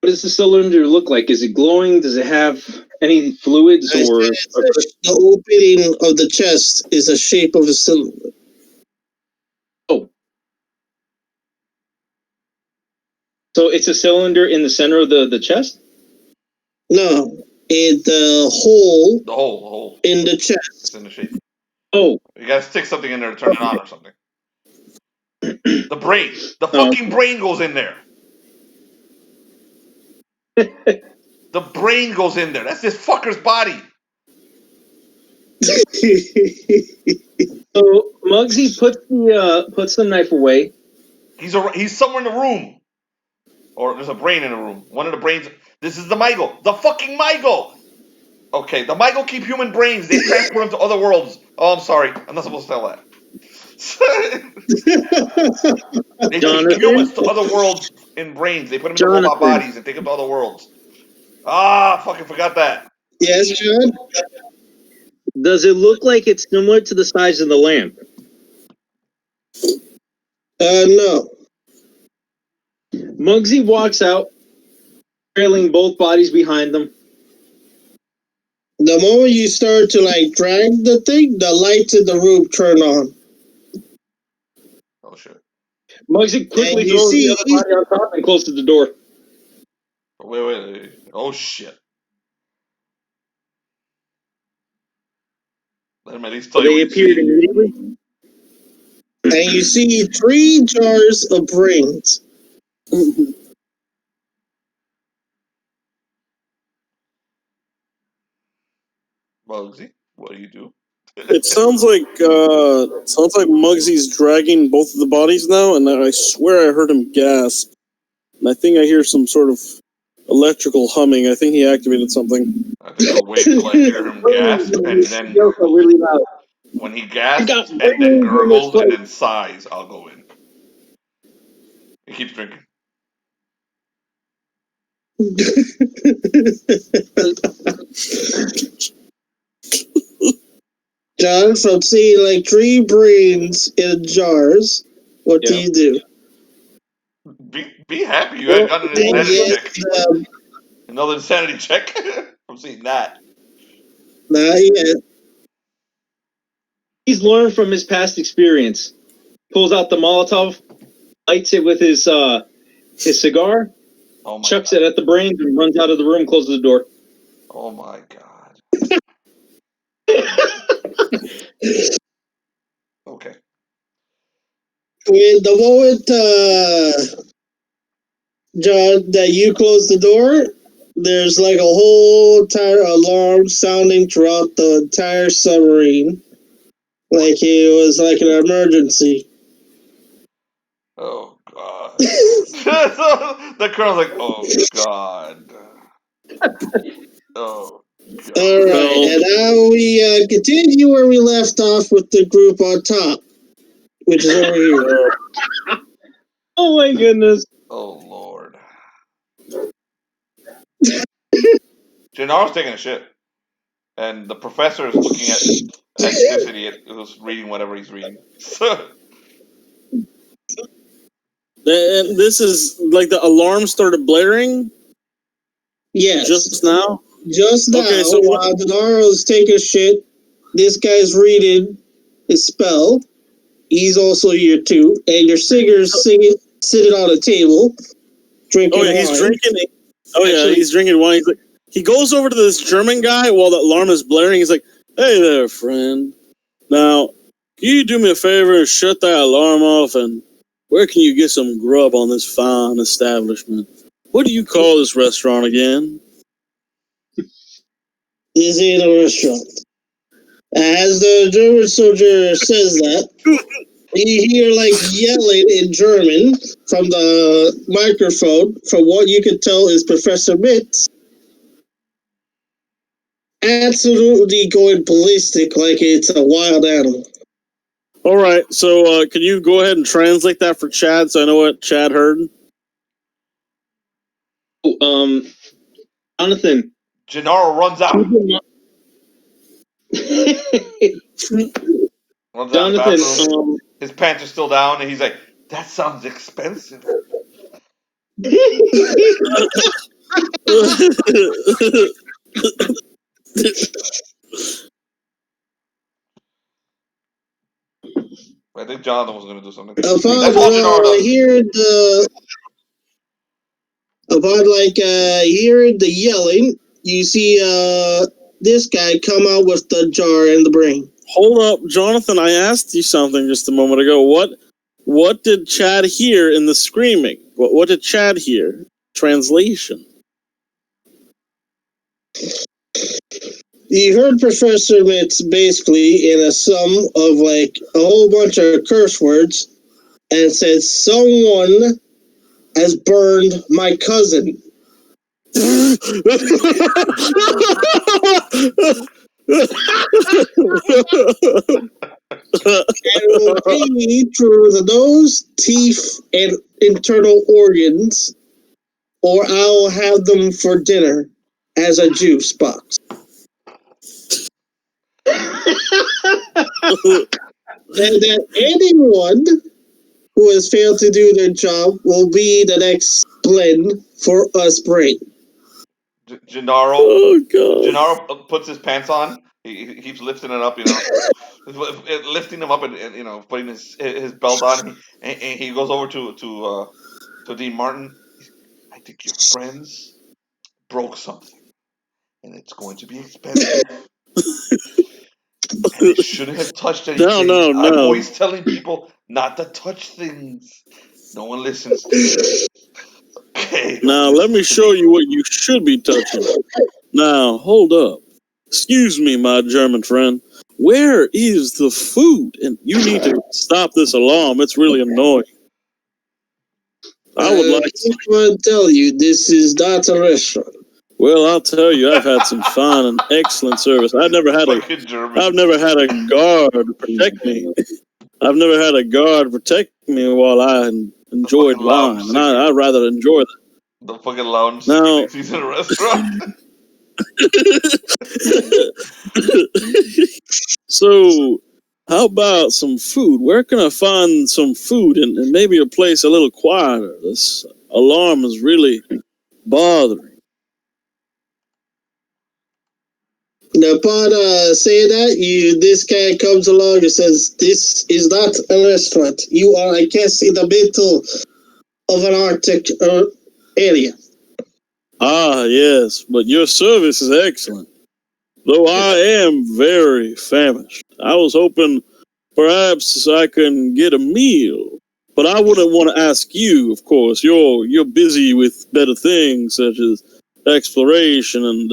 What does the cylinder look like? Is it glowing? Does it have any fluids or? The opening of the chest is a shape of a cylinder. Oh, so it's a cylinder in the center of the chest? No, the hole. The hole in the chest. It's in the shape. Oh, you gotta stick something in there to turn it on or something. The brain, the fucking brain goes in there. The brain goes in there. That's this fucker's body. So Muggsy puts the knife away. He's somewhere in the room, or there's a brain in the room. One of the brains. This is the Migo, the fucking Migo. Okay, the Migo keep human brains. They transfer them to other worlds. Oh, I'm sorry, I'm not supposed to tell that. They take humans to other worlds in brains. They put them in robot bodies and take them to other worlds. Fucking forgot that. Yes, John? Does it look like it's similar to the size of the lamp? No. Muggsy walks out, trailing both bodies behind them. The moment you start to drag the thing, the lights in the room turn on. Oh shit. Muggsy quickly throws the other body on top and closes the door. Wait. Oh shit. Let him at least tell you They appeared immediately. And you see 3 jars of brains. Muggsy, what do you do? It sounds like Muggsy's dragging both of the bodies now, and I swear I heard him gasp. And I think I hear some sort of electrical humming. I think he activated something. I think I'll wait till I hear him gasp, and then really loud. when he gasps and then gurgles and then sighs, I'll go in. He keeps drinking. John, from seeing 3 brains in jars, what do you do? Be happy you had gotten an insanity check. Another insanity check from seeing that. Not yet. He's learned from his past experience. Pulls out the Molotov, lights it with his cigar, chucks it at the brains, and runs out of the room, closes the door. Oh my god. Okay. The moment, John, that you close the door, there's a whole entire alarm sounding throughout the entire submarine. Like it was an emergency. Oh god. The colonel's like, oh god. Oh god. Alright, and now we continue where we left off with the group on top, which is over here. Oh my goodness. Oh lord. Gennaro's taking a shit. And the professor is looking at this idiot who's reading whatever he's reading. And this is the alarm started blaring? Yes. Just now? Just now, okay, so while Gennaro's taking a shit, this guy's reading his spell. He's also here too. And your singer's sitting on a table, drinking wine. He's drinking. He's drinking wine. He goes over to this German guy while the alarm is blaring. He's like, "Hey there, friend. Now, can you do me a favor and shut that alarm off? And where can you get some grub on this fine establishment? What do you call this restaurant again?" This ain't a restaurant. As the German soldier says that, you hear yelling in German from the microphone. From what you can tell is Professor Mitz absolutely going ballistic like it's a wild animal. All right, so can you go ahead and translate that for Chad so I know what Chad heard? Jonathan. Gennaro runs out. Runs out of the bathroom. His pants are still down, and he's like, "That sounds expensive." I think Jonathan was going to do something. Upon That's all Gennaro does. Hearing the yelling, you see this guy come out with the jar and the brain. Hold up, Jonathan. I asked you something just a moment ago. What did Chad hear in the screaming? What did Chad hear? Translation. You heard Professor Mitz basically in a sum of like a whole bunch of curse words, and it said, "Someone has burned my cousin." And it will be through the nose, teeth, and internal organs, or I'll have them for dinner as a juice box. And that anyone who has failed to do their job will be the next blend for us brain. Gennaro, Oh, God. Gennaro puts his pants on. He keeps lifting it up, lifting him up and putting his belt on. And he goes over to Dean Martin. I think your friends broke something, and it's going to be expensive. And they shouldn't have touched anything. No. I'm always telling people not to touch things. No one listens to me. Okay. Now, let me show you what you should be touching. Now, hold up. Excuse me, my German friend. Where is the food? And you need to stop this alarm. It's really annoying. I would like to tell you, this is not a restaurant. Well, I'll tell you, I've had some fine and excellent service. I've never had a guard protect me. I've never had a guard protect me while I enjoyed wine, and I'd rather enjoy that. The fucking lounge now, thinks he's in a restaurant. So, how about some food? Where can I find some food and maybe a place a little quieter? This alarm is really bothering. Upon saying that, this guy comes along and says, "This is not a restaurant. You are, I guess, in the middle of an Arctic area." Ah, yes, but your service is excellent. Though I am very famished. I was hoping perhaps I can get a meal. But I wouldn't want to ask you, of course. You're busy with better things such as exploration and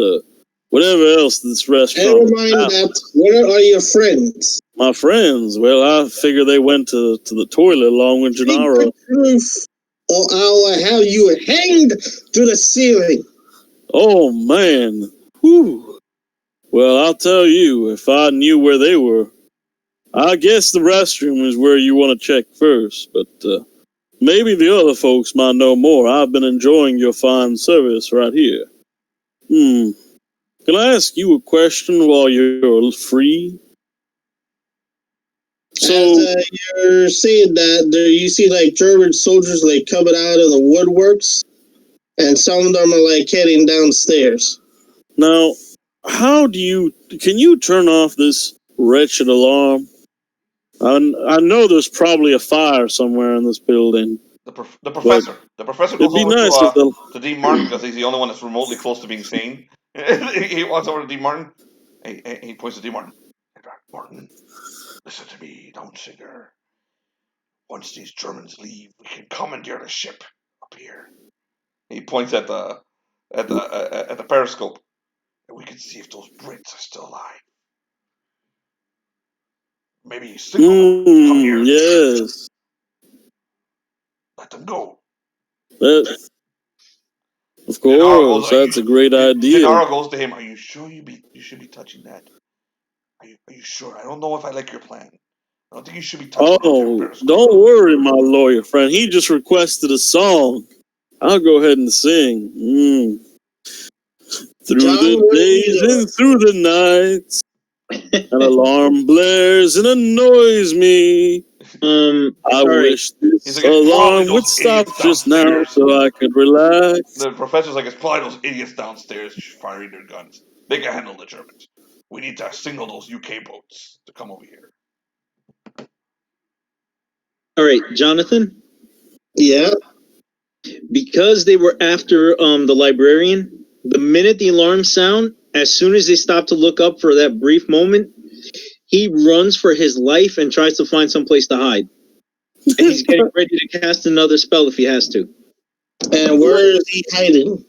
whatever else this restaurant. Never mind that. Where are your friends? My friends? Well, I figure they went to the toilet along with Gennaro. Or I'll have you hanged to the ceiling. Oh, man. Whew. Well, I'll tell you, if I knew where they were, I guess the restroom is where you want to check first, but maybe the other folks might know more. I've been enjoying your fine service right here. Can I ask you a question while you're free? So, as you're saying that, there you see like German soldiers like coming out of the woodworks, and some of them are like heading downstairs. Now, can you turn off this wretched alarm? I know there's probably a fire somewhere in this building. The professor goes over nice to Dean Martin because he's the only one that's remotely close to being sane. He walks over to Dean Martin. He points to Dean Martin. Martin, listen to me, don't singer. Once these Germans leave, we can commandeer the ship up here. He points at the periscope, and we can see if those Brits are still alive. Maybe signal them. Come here. Yes. Let them go. Of course, that's a great idea. Gennaro goes to him. Are you sure you should be touching that? Are you sure? I don't know if I like your plan. I don't think you should be touching that. Don't worry, my lawyer friend. He just requested a song. I'll go ahead and sing. Through the days and through the nights, an alarm blares and annoys me. I wish this alarm would stop just now so I could relax. The professor's like, it's probably those idiots downstairs firing their guns. They can handle the Germans. We need to signal those UK boats to come over here. All right, Jonathan? Yeah? Because they were after the librarian, the minute the alarms sound, as soon as they stop to look up for that brief moment, he runs for his life and tries to find some place to hide. And he's getting ready to cast another spell if he has to. And where is he hiding?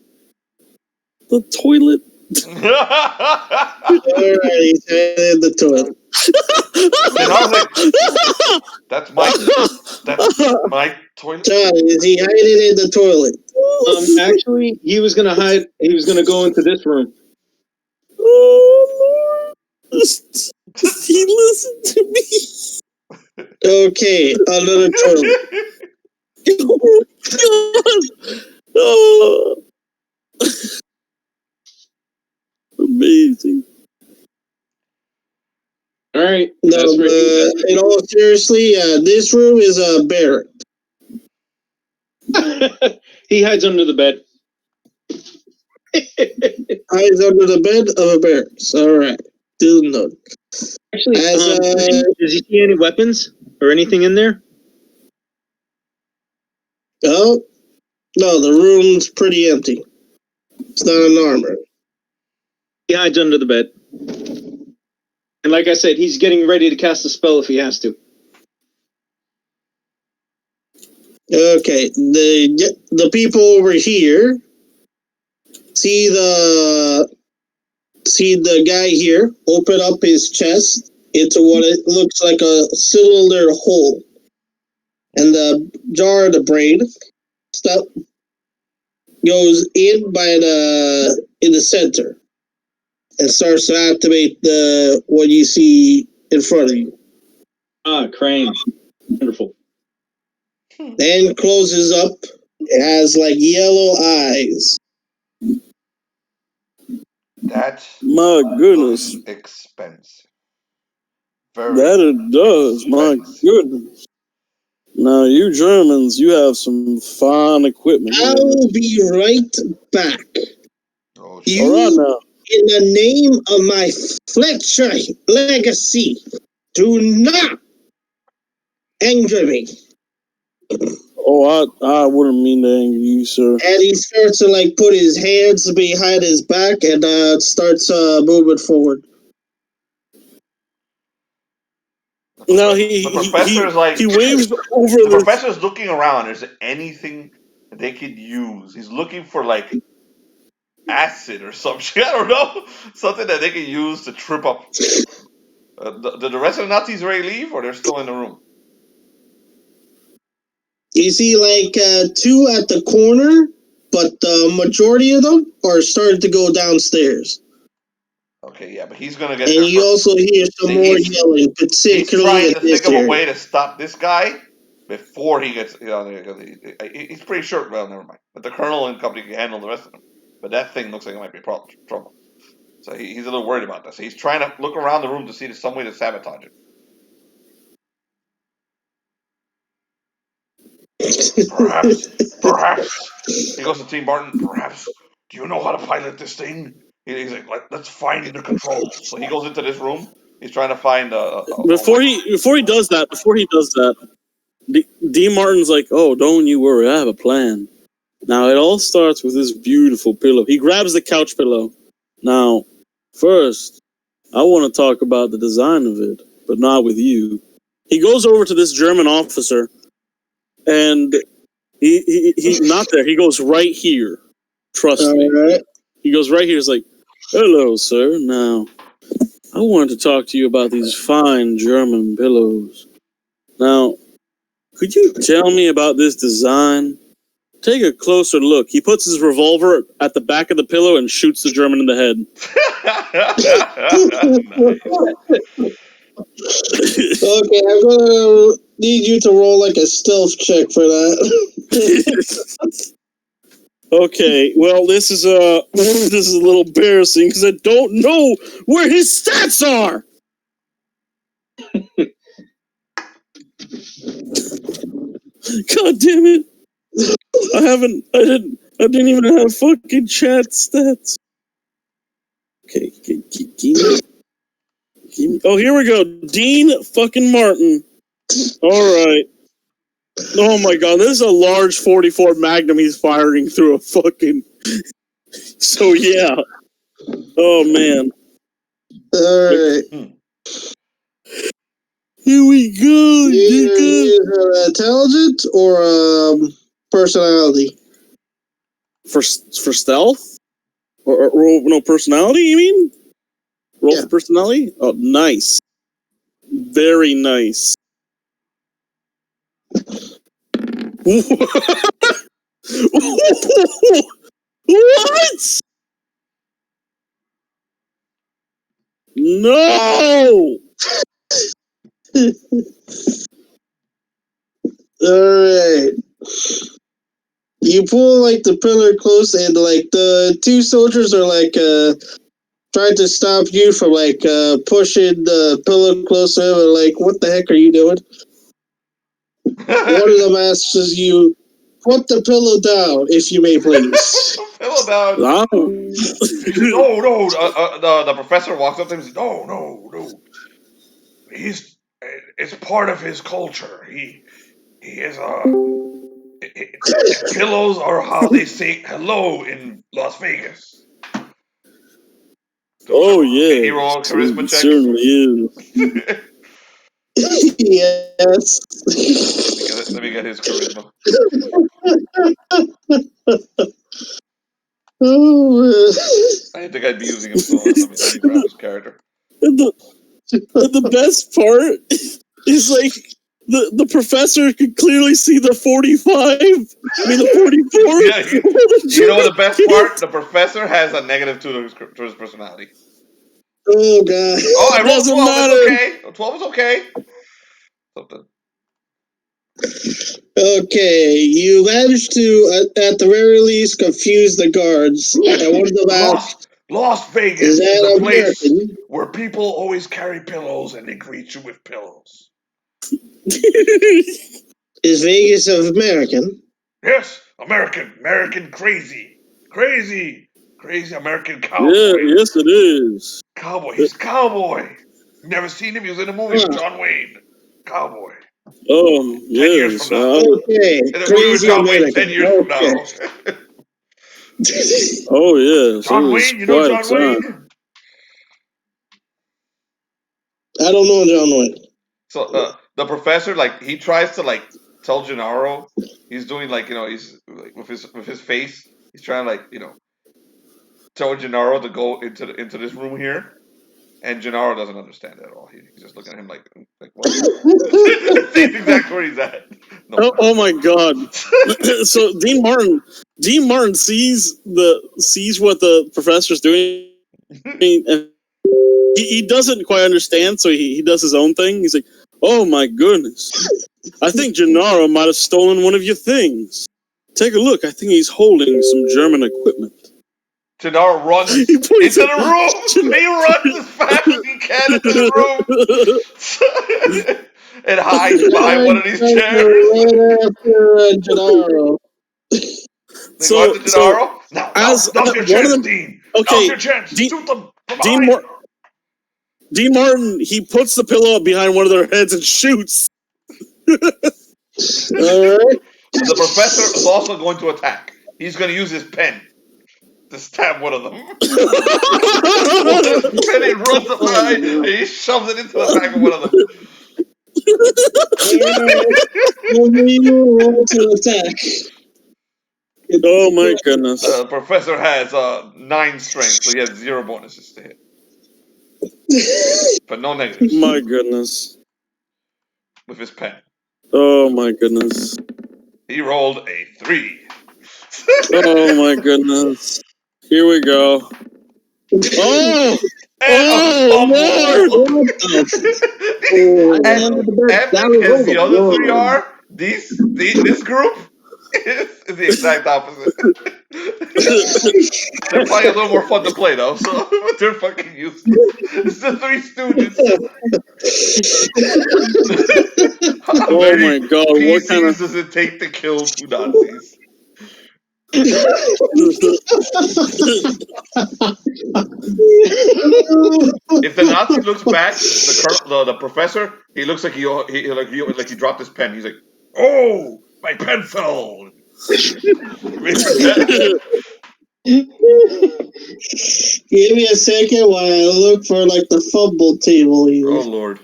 The toilet. Alright, he's hiding in the toilet. That's my toilet. John, is he hiding in the toilet? Actually, he was gonna hide. He was gonna go into this room. Oh Lord! Does he listen to me? Okay, another toilet. Oh God! Oh. Amazing. All right. No, in all seriously, this room is a barrack. He hides under the bed. Hides under the bed of a barracks. All right. Do note. Actually, does he see any weapons or anything in there? Oh, no, the room's pretty empty. It's not an armor. He hides under the bed. And like I said, he's getting ready to cast a spell if he has to. Okay, the people over here see the guy here open up his chest into what it looks like a cylinder hole, and the jar of the brain stuff goes in in the center and starts to activate what you see in front of you. Ah, Crane. Wonderful. Then closes up. It has like yellow eyes. That My goodness. Expensive. That it does. My goodness. Now, you Germans, you have some fine equipment. I'll be right back. Oh, you, all right now. In the name of my Fletcher legacy, do not anger me. Oh, I wouldn't mean to anger you, sir. And he starts to like put his hands behind his back and starts moving forward. No, the professor is like, he waves over the professor's looking around. Is there anything they could use? He's looking for like acid or some shit. I don't know, something that they can use to trip up. Did the rest of the Nazis already leave, or they're still in the room? You see like two at the corner, but the majority of them are starting to go downstairs. Okay, yeah, but he's gonna get. And you also hear some more yelling, particularly he's trying in to this think of area. a way to stop this guy before he gets. He's pretty sure. Well, never mind. But the colonel and company can handle the rest of them. But that thing looks like it might be trouble. So he's a little worried about this. So he's trying to look around the room to see if there's some way to sabotage it. Perhaps. He goes to Team Barton. Perhaps. Do you know how to pilot this thing? He's like, let's find the controls. So he goes into this room. He's trying to find before he does that, D. Martin's like, oh, don't you worry, I have a plan. Now it all starts with this beautiful pillow. He grabs the couch pillow. Now, first, I want to talk about the design of it, but not with you. He goes over to this German officer, and he's not there. He goes right here. Trust me. Right. He goes right here. He's like, hello, sir. Now, I wanted to talk to you about these fine German pillows. Now, could you tell me about this design? Take a closer look. He puts his revolver at the back of the pillow and shoots the German in the head. Okay, I'm gonna need you to roll like a stealth check for that. Okay, well, this is a little embarrassing because I don't know where his stats are. God damn it! I didn't even have fucking chat stats. Okay, oh, here we go. Dean fucking Martin. All right. Oh my god, this is a large 44 Magnum he's firing through a fucking. So yeah. Oh man. Alright. Here we go. You intelligence or personality? For stealth? Or no personality, you mean? Roll for personality? Oh, nice. Very nice. What? No! Alright. You pull like the pillar close and like the two soldiers are like trying to stop you from like pushing the pillar closer and like what the heck are you doing? One of them asks you, put the pillow down, if you may please. Pillow down. No. The professor walks up to him and says, no. It's part of his culture. He is pillows are how they say hello in Las Vegas. Oh yeah. Can you roll a charisma check? Certainly is. Yes. Let me get his charisma. I think I'd be using him, so let me grab his character. And the best part is like the professor could clearly see the 45. I mean the 44. Yeah, you know what the best part? The professor has a -2 to his personality. Oh god. Oh, I rolled 12. Matter. It's okay. 12 is okay. Something. Okay, you managed to, at the very least, confuse the guards. And one of them asked, Las Vegas is that the place American? where people always carry pillows and they greet you with pillows. Is Vegas of American? Yes, American crazy American cowboy. Yeah, yes it is. Cowboy, he's cowboy. You never seen him? He was in a movie with John Wayne. Cowboy. Oh, 10 years from now. Okay, And then movie with crazy John Wayne American. 10 years from now. Oh yeah. John Wayne, you know John Wayne? I don't know John Wayne. So the professor, like, he tries to like tell Gennaro, he's doing like, he's like with his face, he's trying to like, tell Gennaro to go into this room here, and Gennaro doesn't understand it at all. He's just looking at him like what? Seeing exactly where he's at. No. Oh my god! So Dean Martin sees what the professor's doing, and he doesn't quite understand. So he does his own thing. He's like, "Oh my goodness! I think Gennaro might have stolen one of your things. Take a look. I think he's holding some German equipment." Gennaro runs into the room. He runs as fast as he can into the room and hides behind one of these chairs. Right after Gennaro. They go after Gennaro. Now's your chance, Dean. Okay, now's your chance. Shoot them from behind. Dean Martin, he puts the pillow up behind one of their heads and shoots. All right. The professor is also going to attack. He's going to use his pen to stab one of them. And he runs up behind and he shoves it into the back of one of them. You roll to attack. Oh my goodness. The professor has 9 strength, so he has 0 bonuses to hit. But no negatives. My goodness. With his pen. Oh my goodness. He rolled a 3. Oh my goodness. Here we go. Oh! Lord! And because the other 3 are, this group is the exact opposite. They're probably a little more fun to play though, so they're fucking useless. It's the 3 Stooges. Oh my god, what kind of... does it take to kill 2 Nazis? If the Nazi looks back, the professor, he looks like he dropped his pen. He's like, "Oh, my pen fell." Give me a second while I look for like the fumble table here. Oh Lord.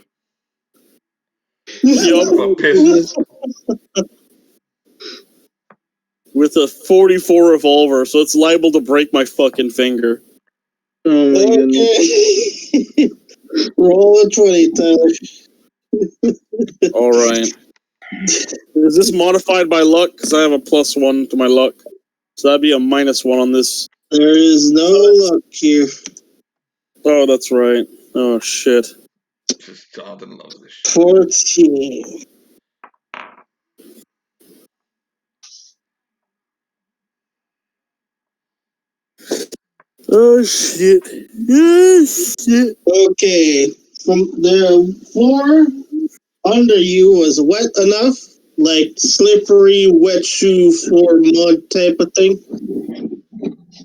Yup. Piss. With a 44 revolver, so it's liable to break my fucking finger. Oh my goodness. Roll a 20, Tyler. Alright. Is this modified by luck? Because I have a +1 to my luck. So that'd be a -1 on this. There is no luck here. Oh, that's right. Oh, shit. Jonathan loves this shit. 14. Oh, shit. Oh, shit. Okay. From the floor under you was wet enough, like slippery, wet shoe floor mud type of thing,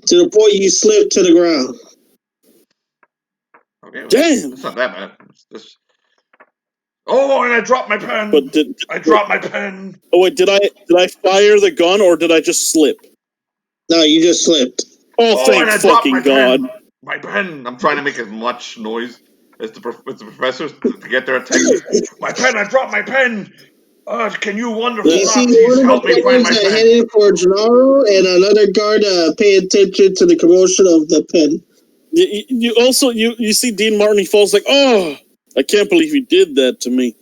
to the point you slipped to the ground. Okay, well, Damn. it's not that bad. Oh, and I dropped my pen. But I dropped my pen. Oh wait, did I fire the gun or did I just slip? No, you just slipped. Oh, thank and I dropped fucking my God. pen. My pen. I'm trying to make as much noise as the professors to get their attention. My pen. I dropped my pen. Can you wonderful You see Nazis one of help the me find guards my pen? heading for Gennaro, and another guard paying attention to the commotion of the pen. You also see Dean Martin, he falls like, oh, I can't believe he did that to me.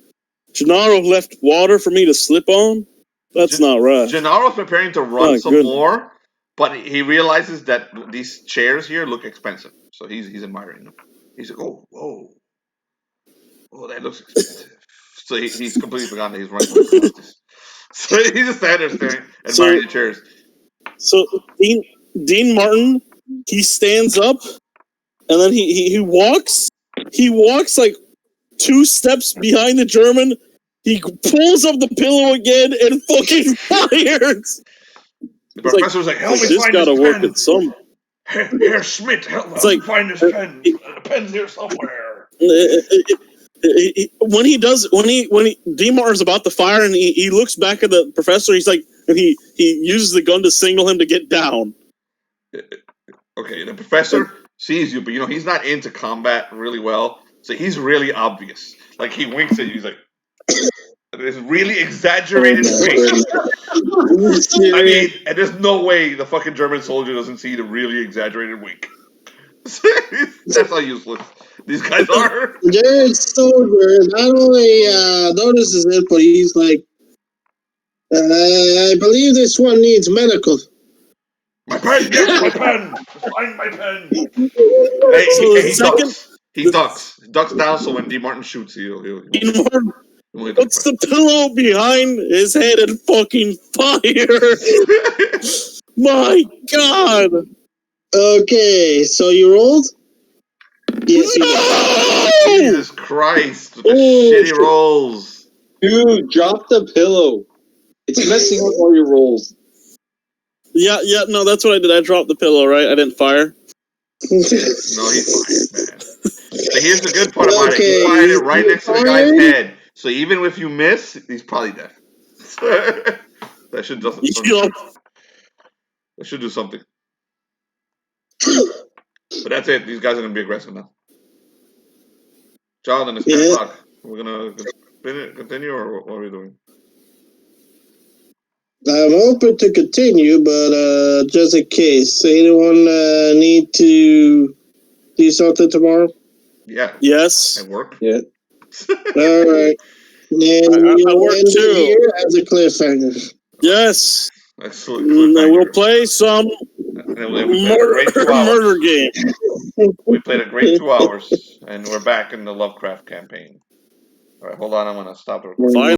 Gennaro left water for me to slip on? That's not right. Gennaro's preparing to run some more, but he realizes that these chairs here look expensive. So he's admiring them. He's like, oh, whoa. Oh, that looks expensive. So he's completely forgotten that he's running away from this. So he's just standing there staring, admiring the chairs. So Dean Martin, he stands up, and then he walks. He walks like 2 steps behind the German. He pulls up the pillow again and fucking fires. The professor's like, help me this find gotta this work pen. At some. Here, Schmidt, help me find this pen. The pen's here somewhere. When Dean Martin's about to fire and he looks back at the professor, he's like, and he uses the gun to signal him to get down. Okay, the professor sees you, but he's not into combat really well, so he's really obvious. Like he winks at you, he's like, this really exaggerated wink. I mean, and there's no way the fucking German soldier doesn't see the really exaggerated wink. That's how useless these guys are. Jared Soldier not only notices it, but he's like, I believe this one needs medical. My pen, yes, my pen. Find my pen. He ducks down so when D. Martin shoots, he'll puts the pillow behind his head and fucking fire. My God. Okay, so you rolled? Yes, you did. Jesus Christ. The shitty rolls. Dude, drop the pillow. It's messing up all your rolls. Yeah, no, that's what I did. I dropped the pillow, right? I didn't fire. No, he fired, man. So here's the good part about it. He fired it right next to the guy's head. So even if you miss, he's probably dead. That should do something. That should do something. But that's it. These guys are going to be aggressive now. Jonathan, it's 10 o'clock. We're going to continue, or what are we doing? I'm open to continue, but just in case. Anyone need to do something tomorrow? Yeah. Yes. At work? Yeah. All right. And we'll end it here as a cliffhanger. Yes. Excellent. And we'll play some murder game. We played a great 2 hours, and we're back in the Lovecraft campaign. All right, hold on. I'm going to stop the recording.